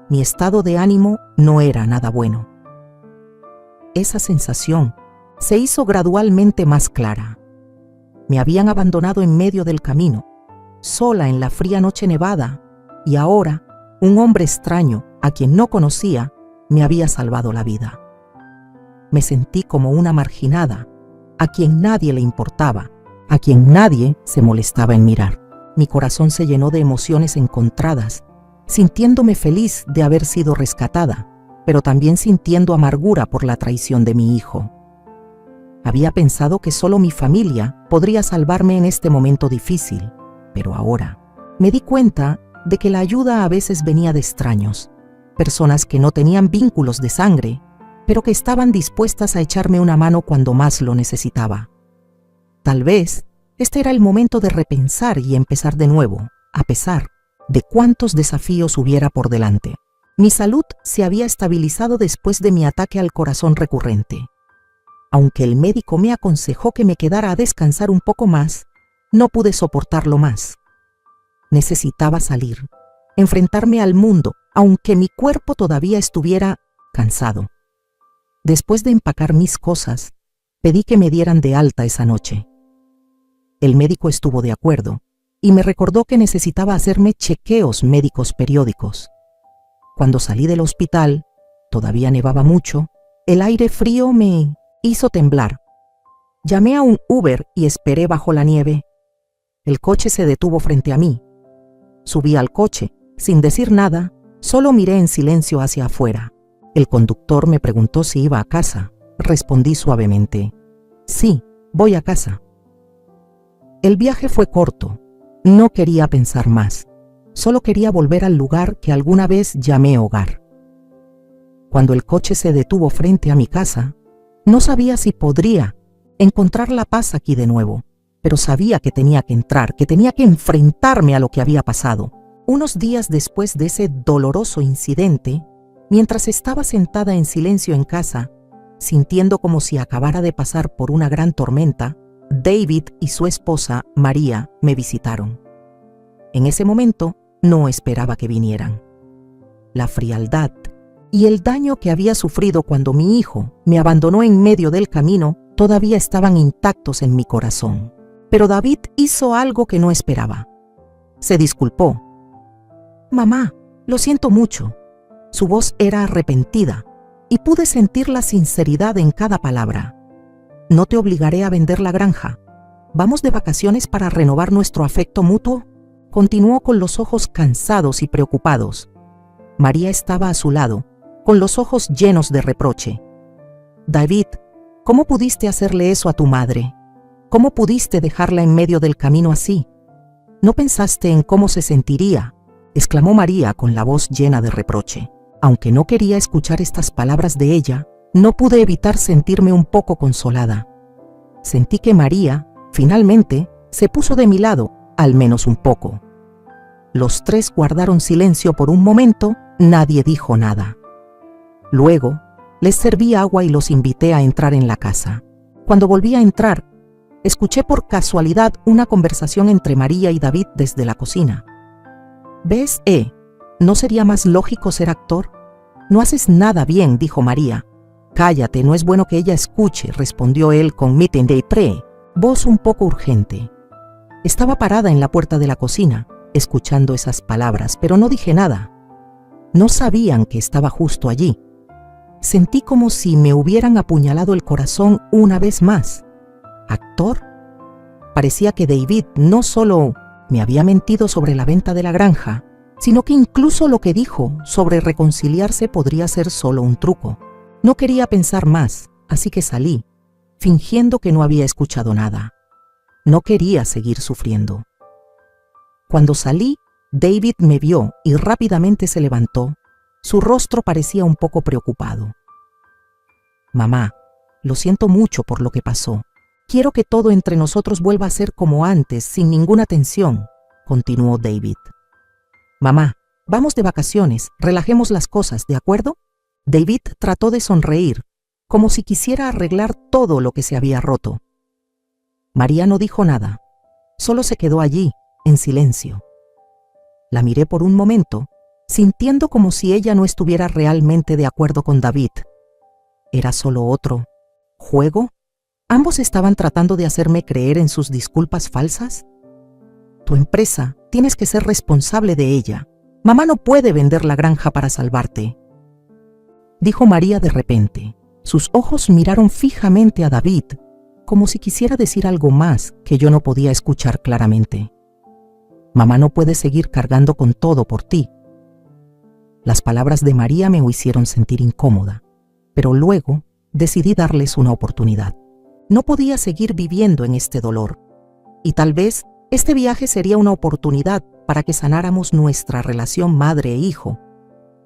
Mi estado de ánimo no era nada bueno. Esa sensación se hizo gradualmente más clara. Me habían abandonado en medio del camino, sola en la fría noche nevada, y ahora un hombre extraño, a quien no conocía, me había salvado la vida. Me sentí como una marginada, a quien nadie le importaba, a quien nadie se molestaba en mirar. Mi corazón se llenó de emociones encontradas, sintiéndome feliz de haber sido rescatada, pero también sintiendo amargura por la traición de mi hijo. Había pensado que solo mi familia podría salvarme en este momento difícil, pero ahora me di cuenta de que la ayuda a veces venía de extraños, personas que no tenían vínculos de sangre, pero que estaban dispuestas a echarme una mano cuando más lo necesitaba. Tal vez este era el momento de repensar y empezar de nuevo, a pesar de cuántos desafíos hubiera por delante. Mi salud se había estabilizado después de mi ataque al corazón recurrente. Aunque el médico me aconsejó que me quedara a descansar un poco más, no pude soportarlo más. Necesitaba salir, enfrentarme al mundo, aunque mi cuerpo todavía estuviera cansado. Después de empacar mis cosas, pedí que me dieran de alta esa noche. El médico estuvo de acuerdo y me recordó que necesitaba hacerme chequeos médicos periódicos. Cuando salí del hospital, todavía nevaba mucho, el aire frío me hizo temblar. Llamé a un Uber y esperé bajo la nieve. El coche se detuvo frente a mí. Subí al coche, sin decir nada, solo miré en silencio hacia afuera. El conductor me preguntó si iba a casa. Respondí suavemente: «Sí, voy a casa». El viaje fue corto. No quería pensar más. Solo quería volver al lugar que alguna vez llamé hogar. Cuando el coche se detuvo frente a mi casa, no sabía si podría encontrar la paz aquí de nuevo, pero sabía que tenía que entrar, que tenía que enfrentarme a lo que había pasado. Unos días después de ese doloroso incidente, mientras estaba sentada en silencio en casa, sintiendo como si acabara de pasar por una gran tormenta, David y su esposa, María, me visitaron. En ese momento, no esperaba que vinieran. La frialdad y el daño que había sufrido cuando mi hijo me abandonó en medio del camino todavía estaban intactos en mi corazón. Pero David hizo algo que no esperaba. Se disculpó. «Mamá, lo siento mucho». Su voz era arrepentida y pude sentir la sinceridad en cada palabra. «No te obligaré a vender la granja. ¿Vamos de vacaciones para renovar nuestro afecto mutuo?», continuó con los ojos cansados y preocupados. María estaba a su lado, con los ojos llenos de reproche. «David, ¿Cómo pudiste hacerle eso a tu madre? ¿Cómo pudiste dejarla en medio del camino así? ¿No pensaste en cómo se sentiría?, exclamó María con la voz llena de reproche. Aunque no quería escuchar estas palabras de ella, no pude evitar sentirme un poco consolada. Sentí que María, finalmente, se puso de mi lado, al menos un poco. Los tres guardaron silencio por un momento, nadie dijo nada. Luego, les serví agua y los invité a entrar en la casa. Cuando volví a entrar, escuché por casualidad una conversación entre María y David desde la cocina. ¿Ves, ¿no sería más lógico ser actor? No haces nada bien, dijo María. Cállate, no es bueno que ella escuche, respondió él con mitten de pre, voz un poco urgente. Estaba parada en la puerta de la cocina, escuchando esas palabras, pero no dije nada. No sabían que estaba justo allí. Sentí como si me hubieran apuñalado el corazón una vez más. ¿Actor? Parecía que David no solo me había mentido sobre la venta de la granja, sino que incluso lo que dijo sobre reconciliarse podría ser solo un truco. No quería pensar más, así que salí, fingiendo que no había escuchado nada. No quería seguir sufriendo. Cuando salí, David me vio y rápidamente se levantó. Su rostro parecía un poco preocupado. Mamá, lo siento mucho por lo que pasó. Quiero que todo entre nosotros vuelva a ser como antes, sin ninguna tensión, continuó David. Mamá, vamos de vacaciones, relajemos las cosas, ¿de acuerdo? David trató de sonreír, como si quisiera arreglar todo lo que se había roto. María no dijo nada, solo se quedó allí, en silencio. La miré por un momento, sintiendo como si ella no estuviera realmente de acuerdo con David. ¿Era solo otro juego? ¿Ambos estaban tratando de hacerme creer en sus disculpas falsas? Tu empresa, tienes que ser responsable de ella. Mamá no puede vender la granja para salvarte, dijo María de repente. Sus ojos miraron fijamente a David, como si quisiera decir algo más que yo no podía escuchar claramente. Mamá no puede seguir cargando con todo por ti. Las palabras de María me hicieron sentir incómoda, pero luego decidí darles una oportunidad. No podía seguir viviendo en este dolor, y tal vez este viaje sería una oportunidad para que sanáramos nuestra relación madre e hijo,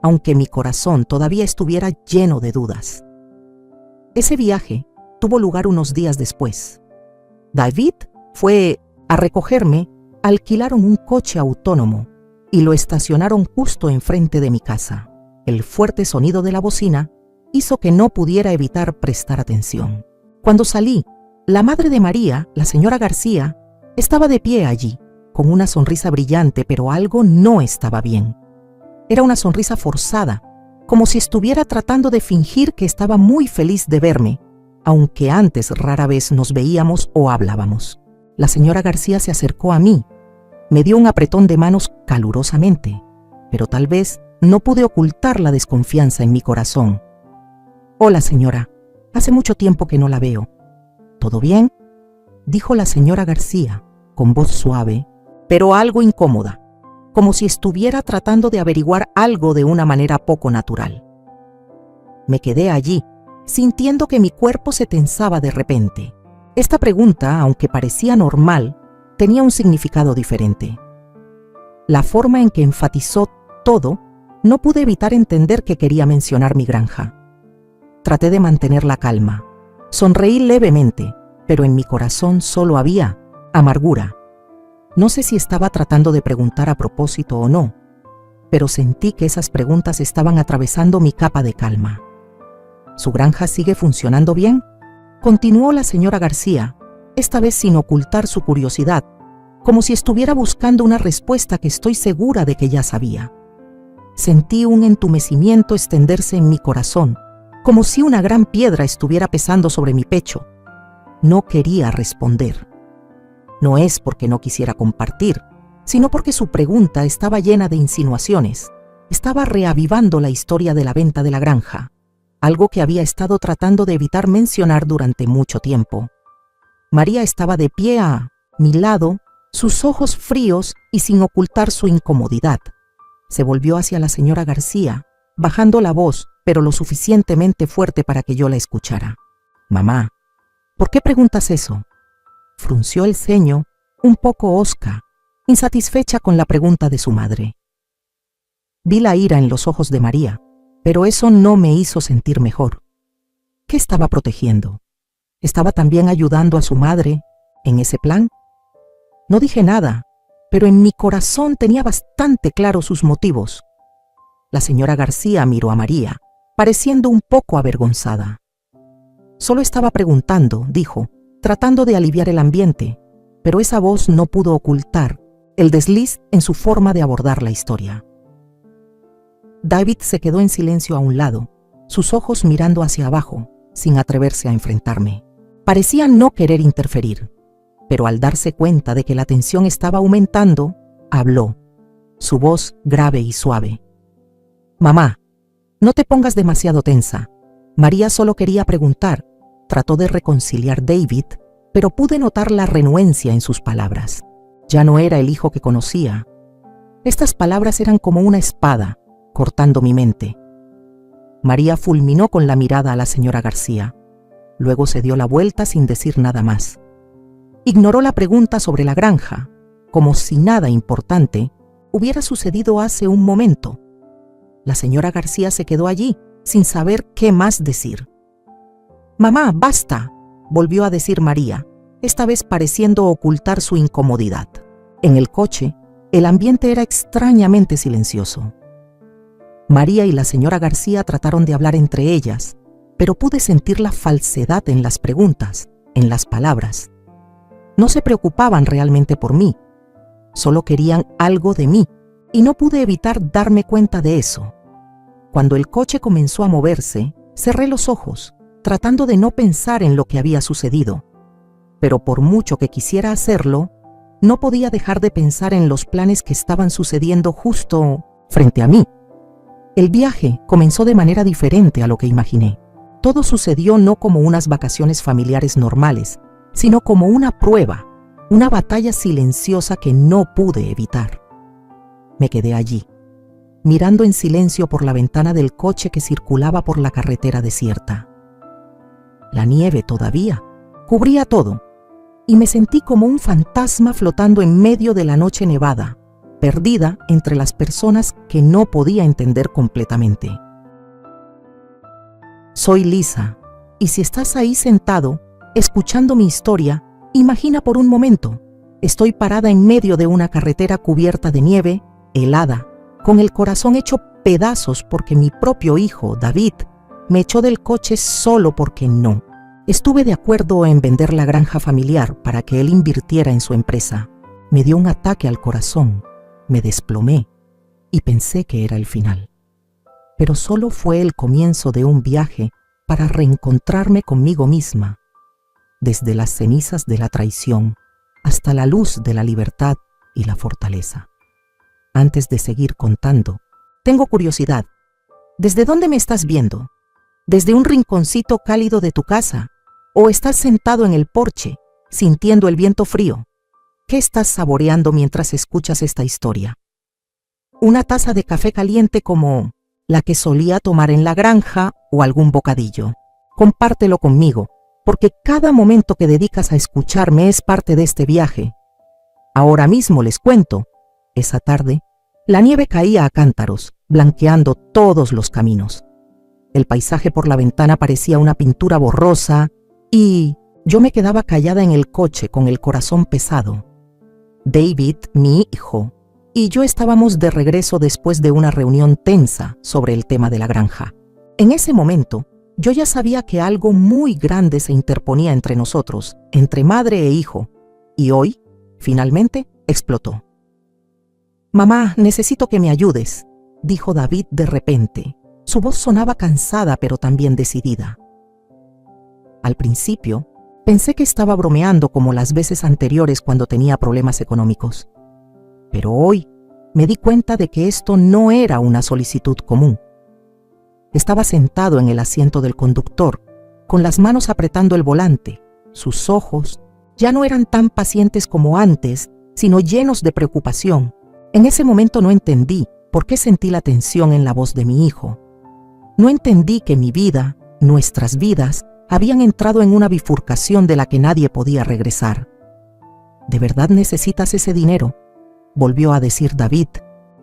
aunque mi corazón todavía estuviera lleno de dudas. Ese viaje tuvo lugar unos días después. David fue a recogerme, alquilaron un coche autónomo y lo estacionaron justo enfrente de mi casa. El fuerte sonido de la bocina hizo que no pudiera evitar prestar atención. Cuando salí, la madre de María, la señora García, estaba de pie allí, con una sonrisa brillante, pero algo no estaba bien. Era una sonrisa forzada, como si estuviera tratando de fingir que estaba muy feliz de verme, aunque antes rara vez nos veíamos o hablábamos. La señora García se acercó a mí, me dio un apretón de manos calurosamente, pero tal vez no pude ocultar la desconfianza en mi corazón. Hola señora, hace mucho tiempo que no la veo. ¿Todo bien?, dijo la señora García, con voz suave, pero algo incómoda, como si estuviera tratando de averiguar algo de una manera poco natural. Me quedé allí, sintiendo que mi cuerpo se tensaba de repente. Esta pregunta, aunque parecía normal, tenía un significado diferente. La forma en que enfatizó todo, no pude evitar entender que quería mencionar mi granja. Traté de mantener la calma. Sonreí levemente, pero en mi corazón solo había amargura. No sé si estaba tratando de preguntar a propósito o no, pero sentí que esas preguntas estaban atravesando mi capa de calma. ¿Su granja sigue funcionando bien?, continuó la señora García, esta vez sin ocultar su curiosidad, como si estuviera buscando una respuesta que estoy segura de que ya sabía. Sentí un entumecimiento extenderse en mi corazón, como si una gran piedra estuviera pesando sobre mi pecho. No quería responder. No es porque no quisiera compartir, sino porque su pregunta estaba llena de insinuaciones. Estaba reavivando la historia de la venta de la granja, algo que había estado tratando de evitar mencionar durante mucho tiempo. María estaba de pie a mi lado, sus ojos fríos y sin ocultar su incomodidad. Se volvió hacia la señora García, bajando la voz, pero lo suficientemente fuerte para que yo la escuchara. Mamá, ¿por qué preguntas eso? Frunció el ceño, un poco hosca, insatisfecha con la pregunta de su madre. Vi la ira en los ojos de María, pero eso no me hizo sentir mejor. ¿Qué estaba protegiendo? ¿Estaba también ayudando a su madre en ese plan? No dije nada, pero en mi corazón tenía bastante claro sus motivos. La señora García miró a María, pareciendo un poco avergonzada. Solo estaba preguntando, dijo, tratando de aliviar el ambiente, pero esa voz no pudo ocultar el desliz en su forma de abordar la historia. David se quedó en silencio a un lado, sus ojos mirando hacia abajo, sin atreverse a enfrentarme. Parecía no querer interferir, pero al darse cuenta de que la tensión estaba aumentando, habló, su voz grave y suave. Mamá, no te pongas demasiado tensa. María solo quería preguntar. Trató de reconciliar David, pero pude notar la renuencia en sus palabras. Ya no era el hijo que conocía. Estas palabras eran como una espada, cortando mi mente. María fulminó con la mirada a la señora García. Luego se dio la vuelta sin decir nada más. Ignoró la pregunta sobre la granja, como si nada importante hubiera sucedido hace un momento. La señora García se quedó allí, sin saber qué más decir. «Mamá, basta», volvió a decir María, esta vez pareciendo ocultar su incomodidad. En el coche, el ambiente era extrañamente silencioso. María y la señora García trataron de hablar entre ellas, pero pude sentir la falsedad en las preguntas, en las palabras. No se preocupaban realmente por mí, solo querían algo de mí, y no pude evitar darme cuenta de eso. Cuando el coche comenzó a moverse, cerré los ojos, tratando de no pensar en lo que había sucedido. Pero por mucho que quisiera hacerlo, no podía dejar de pensar en los planes que estaban sucediendo justo frente a mí. El viaje comenzó de manera diferente a lo que imaginé. Todo sucedió no como unas vacaciones familiares normales, sino como una prueba, una batalla silenciosa que no pude evitar. Me quedé allí, mirando en silencio por la ventana del coche que circulaba por la carretera desierta. La nieve todavía cubría todo, y me sentí como un fantasma flotando en medio de la noche nevada, perdida entre las personas que no podía entender completamente. Soy Lisa, y si estás ahí sentado, escuchando mi historia, imagina por un momento, estoy parada en medio de una carretera cubierta de nieve, helada, con el corazón hecho pedazos porque mi propio hijo, David, me echó del coche solo porque no. Estuve de acuerdo en vender la granja familiar para que él invirtiera en su empresa. Me dio un ataque al corazón, me desplomé y pensé que era el final. Pero solo fue el comienzo de un viaje para reencontrarme conmigo misma, desde las cenizas de la traición hasta la luz de la libertad y la fortaleza. Antes de seguir contando, tengo curiosidad. ¿Desde dónde me estás viendo? ¿Desde un rinconcito cálido de tu casa? ¿O estás sentado en el porche, sintiendo el viento frío? ¿Qué estás saboreando mientras escuchas esta historia? ¿Una taza de café caliente como la que solía tomar en la granja o algún bocadillo? Compártelo conmigo, porque cada momento que dedicas a escucharme es parte de este viaje. Ahora mismo les cuento. Esa tarde, la nieve caía a cántaros, blanqueando todos los caminos. El paisaje por la ventana parecía una pintura borrosa y yo me quedaba callada en el coche con el corazón pesado. David, mi hijo, y yo estábamos de regreso después de una reunión tensa sobre el tema de la granja. En ese momento, yo ya sabía que algo muy grande se interponía entre nosotros, entre madre e hijo, y hoy, finalmente, explotó. «Mamá, necesito que me ayudes», dijo David de repente. Su voz sonaba cansada pero también decidida. Al principio, pensé que estaba bromeando como las veces anteriores cuando tenía problemas económicos. Pero hoy me di cuenta de que esto no era una solicitud común. Estaba sentado en el asiento del conductor, con las manos apretando el volante. Sus ojos ya no eran tan pacientes como antes, sino llenos de preocupación. En ese momento no entendí por qué sentí la tensión en la voz de mi hijo. No entendí que mi vida, nuestras vidas, habían entrado en una bifurcación de la que nadie podía regresar. ¿De verdad necesitas ese dinero?, volvió a decir David,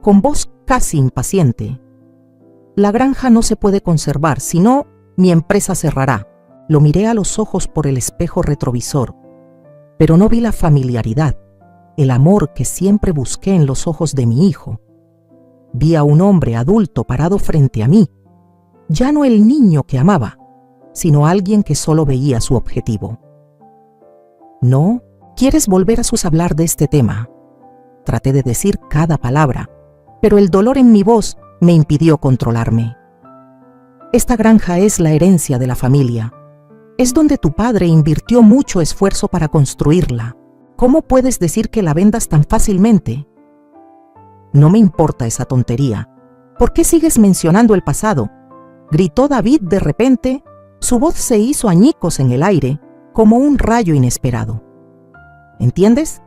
con voz casi impaciente. La granja no se puede conservar, si no, mi empresa cerrará. Lo miré a los ojos por el espejo retrovisor, pero no vi la familiaridad, el amor que siempre busqué en los ojos de mi hijo. Vi a un hombre adulto parado frente a mí, ya no el niño que amaba, sino alguien que solo veía su objetivo. No, ¿quieres volver a hablar de este tema? Traté de decir cada palabra, pero el dolor en mi voz me impidió controlarme. Esta granja es la herencia de la familia. Es donde tu padre invirtió mucho esfuerzo para construirla. ¿Cómo puedes decir que la vendas tan fácilmente? No me importa esa tontería. ¿Por qué sigues mencionando el pasado?, gritó David de repente. Su voz se hizo añicos en el aire, como un rayo inesperado. ¿Entiendes?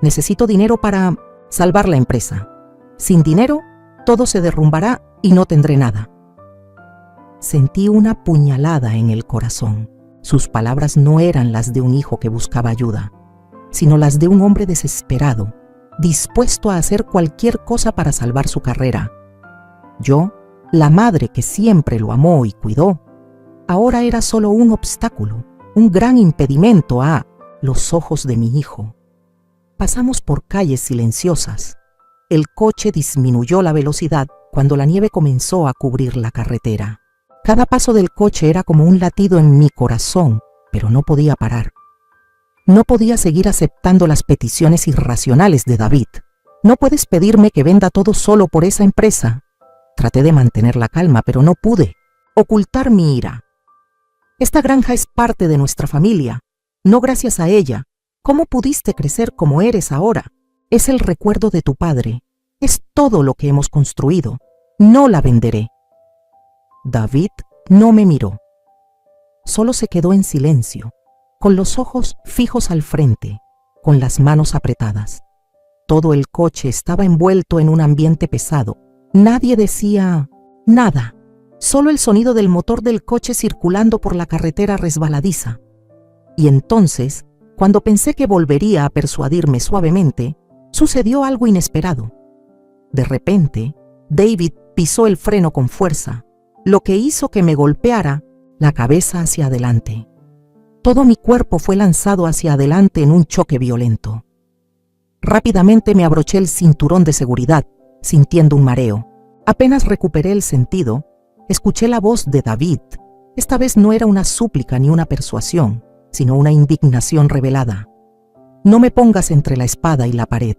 Necesito dinero para salvar la empresa. Sin dinero, todo se derrumbará y no tendré nada. Sentí una puñalada en el corazón. Sus palabras no eran las de un hijo que buscaba ayuda, sino las de un hombre desesperado, dispuesto a hacer cualquier cosa para salvar su carrera. Yo, la madre que siempre lo amó y cuidó, ahora era solo un obstáculo, un gran impedimento a los ojos de mi hijo. Pasamos por calles silenciosas. El coche disminuyó la velocidad cuando la nieve comenzó a cubrir la carretera. Cada paso del coche era como un latido en mi corazón, pero no podía parar. No podía seguir aceptando las peticiones irracionales de David. No puedes pedirme que venda todo solo por esa empresa. Traté de mantener la calma, pero no pude ocultar mi ira. Esta granja es parte de nuestra familia. No gracias a ella. ¿Cómo pudiste crecer como eres ahora? Es el recuerdo de tu padre. Es todo lo que hemos construido. No la venderé. David no me miró. Solo se quedó en silencio, con los ojos fijos al frente, con las manos apretadas. Todo el coche estaba envuelto en un ambiente pesado. Nadie decía nada, solo el sonido del motor del coche circulando por la carretera resbaladiza. Y entonces, cuando pensé que volvería a persuadirme suavemente, sucedió algo inesperado. De repente, David pisó el freno con fuerza, lo que hizo que me golpeara la cabeza hacia adelante. Todo mi cuerpo fue lanzado hacia adelante en un choque violento. Rápidamente me abroché el cinturón de seguridad, sintiendo un mareo. Apenas recuperé el sentido, escuché la voz de David. Esta vez no era una súplica ni una persuasión, sino una indignación revelada. No me pongas entre la espada y la pared.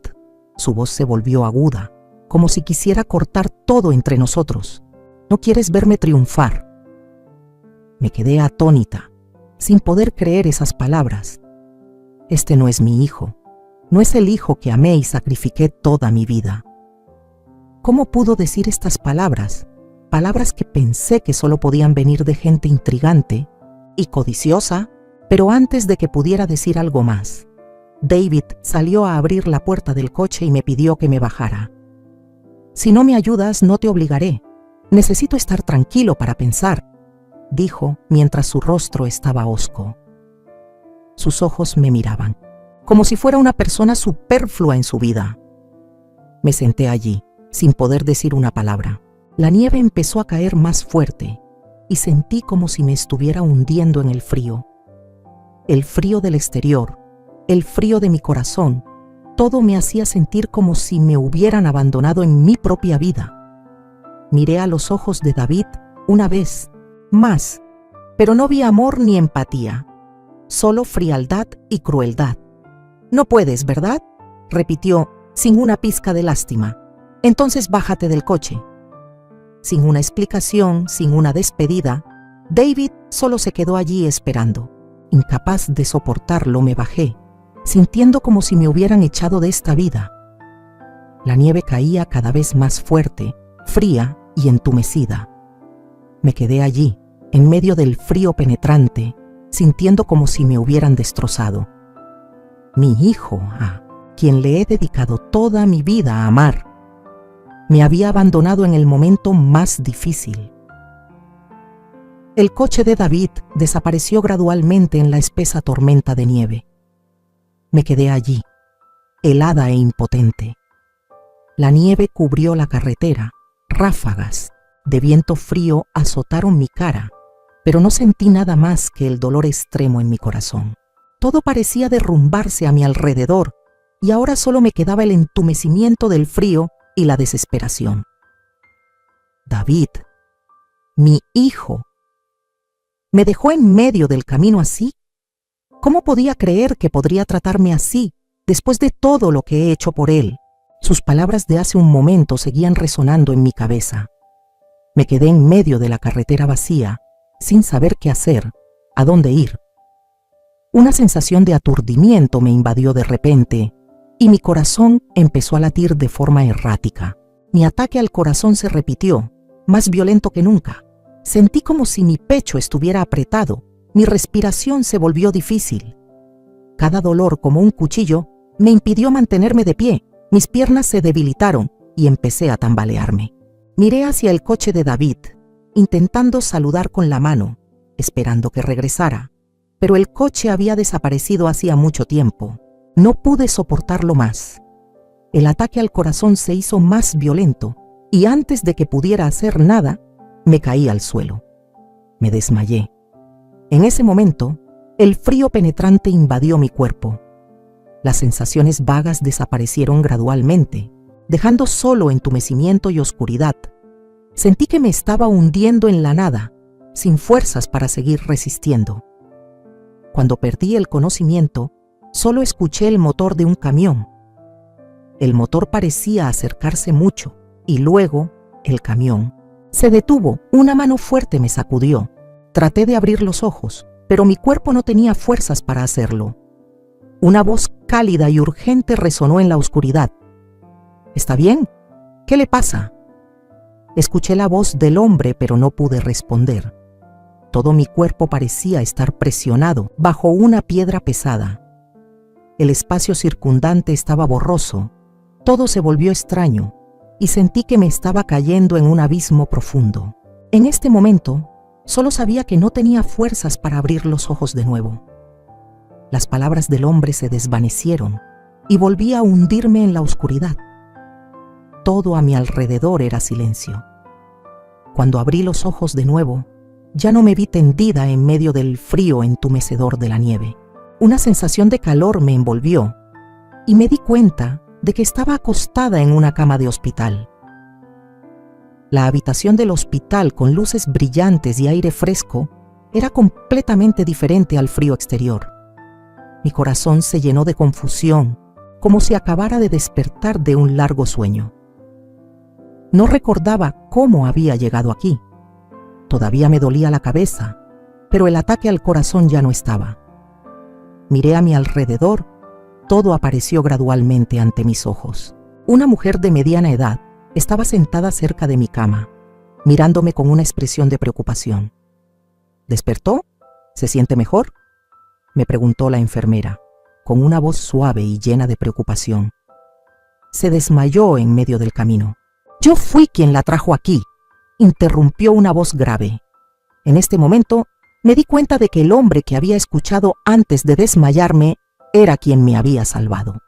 Su voz se volvió aguda, como si quisiera cortar todo entre nosotros. No quieres verme triunfar. Me quedé atónita, sin poder creer esas palabras. Este no es mi hijo, no es el hijo que amé y sacrifiqué toda mi vida. ¿Cómo pudo decir estas palabras? Palabras que pensé que solo podían venir de gente intrigante y codiciosa, pero antes de que pudiera decir algo más, David salió a abrir la puerta del coche y me pidió que me bajara. Si no me ayudas, no te obligaré. Necesito estar tranquilo para pensar, dijo mientras su rostro estaba hosco. Sus ojos me miraban, como si fuera una persona superflua en su vida. Me senté allí, sin poder decir una palabra. La nieve empezó a caer más fuerte y sentí como si me estuviera hundiendo en el frío. El frío del exterior, el frío de mi corazón, todo me hacía sentir como si me hubieran abandonado en mi propia vida. Miré a los ojos de David una vez más, pero no vi amor ni empatía, solo frialdad y crueldad. No puedes, ¿verdad?, repitió sin una pizca de lástima. Entonces bájate del coche. Sin una explicación, sin una despedida, David solo se quedó allí esperando. Incapaz de soportarlo, me bajé, sintiendo como si me hubieran echado de esta vida. La nieve caía cada vez más fuerte, fría y entumecida. Me quedé allí, en medio del frío penetrante, sintiendo como si me hubieran destrozado. Mi hijo, a quien le he dedicado toda mi vida a amar, me había abandonado en el momento más difícil. El coche de David desapareció gradualmente en la espesa tormenta de nieve. Me quedé allí, helada e impotente. La nieve cubrió la carretera, ráfagas de viento frío azotaron mi cara, pero no sentí nada más que el dolor extremo en mi corazón. Todo parecía derrumbarse a mi alrededor y ahora solo me quedaba el entumecimiento del frío y la desesperación. David, mi hijo, ¿me dejó en medio del camino así? ¿Cómo podía creer que podría tratarme así después de todo lo que he hecho por él? Sus palabras de hace un momento seguían resonando en mi cabeza. Me quedé en medio de la carretera vacía, sin saber qué hacer, a dónde ir. Una sensación de aturdimiento me invadió de repente y mi corazón empezó a latir de forma errática. Mi ataque al corazón se repitió, más violento que nunca. Sentí como si mi pecho estuviera apretado, mi respiración se volvió difícil. Cada dolor, como un cuchillo, me impidió mantenerme de pie, mis piernas se debilitaron y empecé a tambalearme. Miré hacia el coche de David, intentando saludar con la mano, esperando que regresara, pero el coche había desaparecido hacía mucho tiempo. No pude soportarlo más. El ataque al corazón se hizo más violento y antes de que pudiera hacer nada, me caí al suelo. Me desmayé. En ese momento, el frío penetrante invadió mi cuerpo. Las sensaciones vagas desaparecieron gradualmente, dejando solo entumecimiento y oscuridad. Sentí que me estaba hundiendo en la nada, sin fuerzas para seguir resistiendo. Cuando perdí el conocimiento, solo escuché el motor de un camión. El motor parecía acercarse mucho y luego el camión se detuvo. Una mano fuerte me sacudió. Traté de abrir los ojos, pero mi cuerpo no tenía fuerzas para hacerlo. Una voz cálida y urgente resonó en la oscuridad. ¿Está bien? ¿Qué le pasa? Escuché la voz del hombre, pero no pude responder. Todo mi cuerpo parecía estar presionado bajo una piedra pesada. El espacio circundante estaba borroso. Todo se volvió extraño y sentí que me estaba cayendo en un abismo profundo. En este momento, solo sabía que no tenía fuerzas para abrir los ojos de nuevo. Las palabras del hombre se desvanecieron y volví a hundirme en la oscuridad. Todo a mi alrededor era silencio. Cuando abrí los ojos de nuevo, ya no me vi tendida en medio del frío entumecedor de la nieve. Una sensación de calor me envolvió y me di cuenta de que estaba acostada en una cama de hospital. La habitación del hospital, con luces brillantes y aire fresco, era completamente diferente al frío exterior. Mi corazón se llenó de confusión, como si acabara de despertar de un largo sueño. No recordaba cómo había llegado aquí. Todavía me dolía la cabeza, pero el ataque al corazón ya no estaba. Miré a mi alrededor. Todo apareció gradualmente ante mis ojos. Una mujer de mediana edad estaba sentada cerca de mi cama, mirándome con una expresión de preocupación. ¿Despertó? ¿Se siente mejor?, me preguntó la enfermera, con una voz suave y llena de preocupación. Se desmayó en medio del camino. Yo fui quien la trajo aquí, interrumpió una voz grave. En este momento me di cuenta de que el hombre que había escuchado antes de desmayarme era quien me había salvado.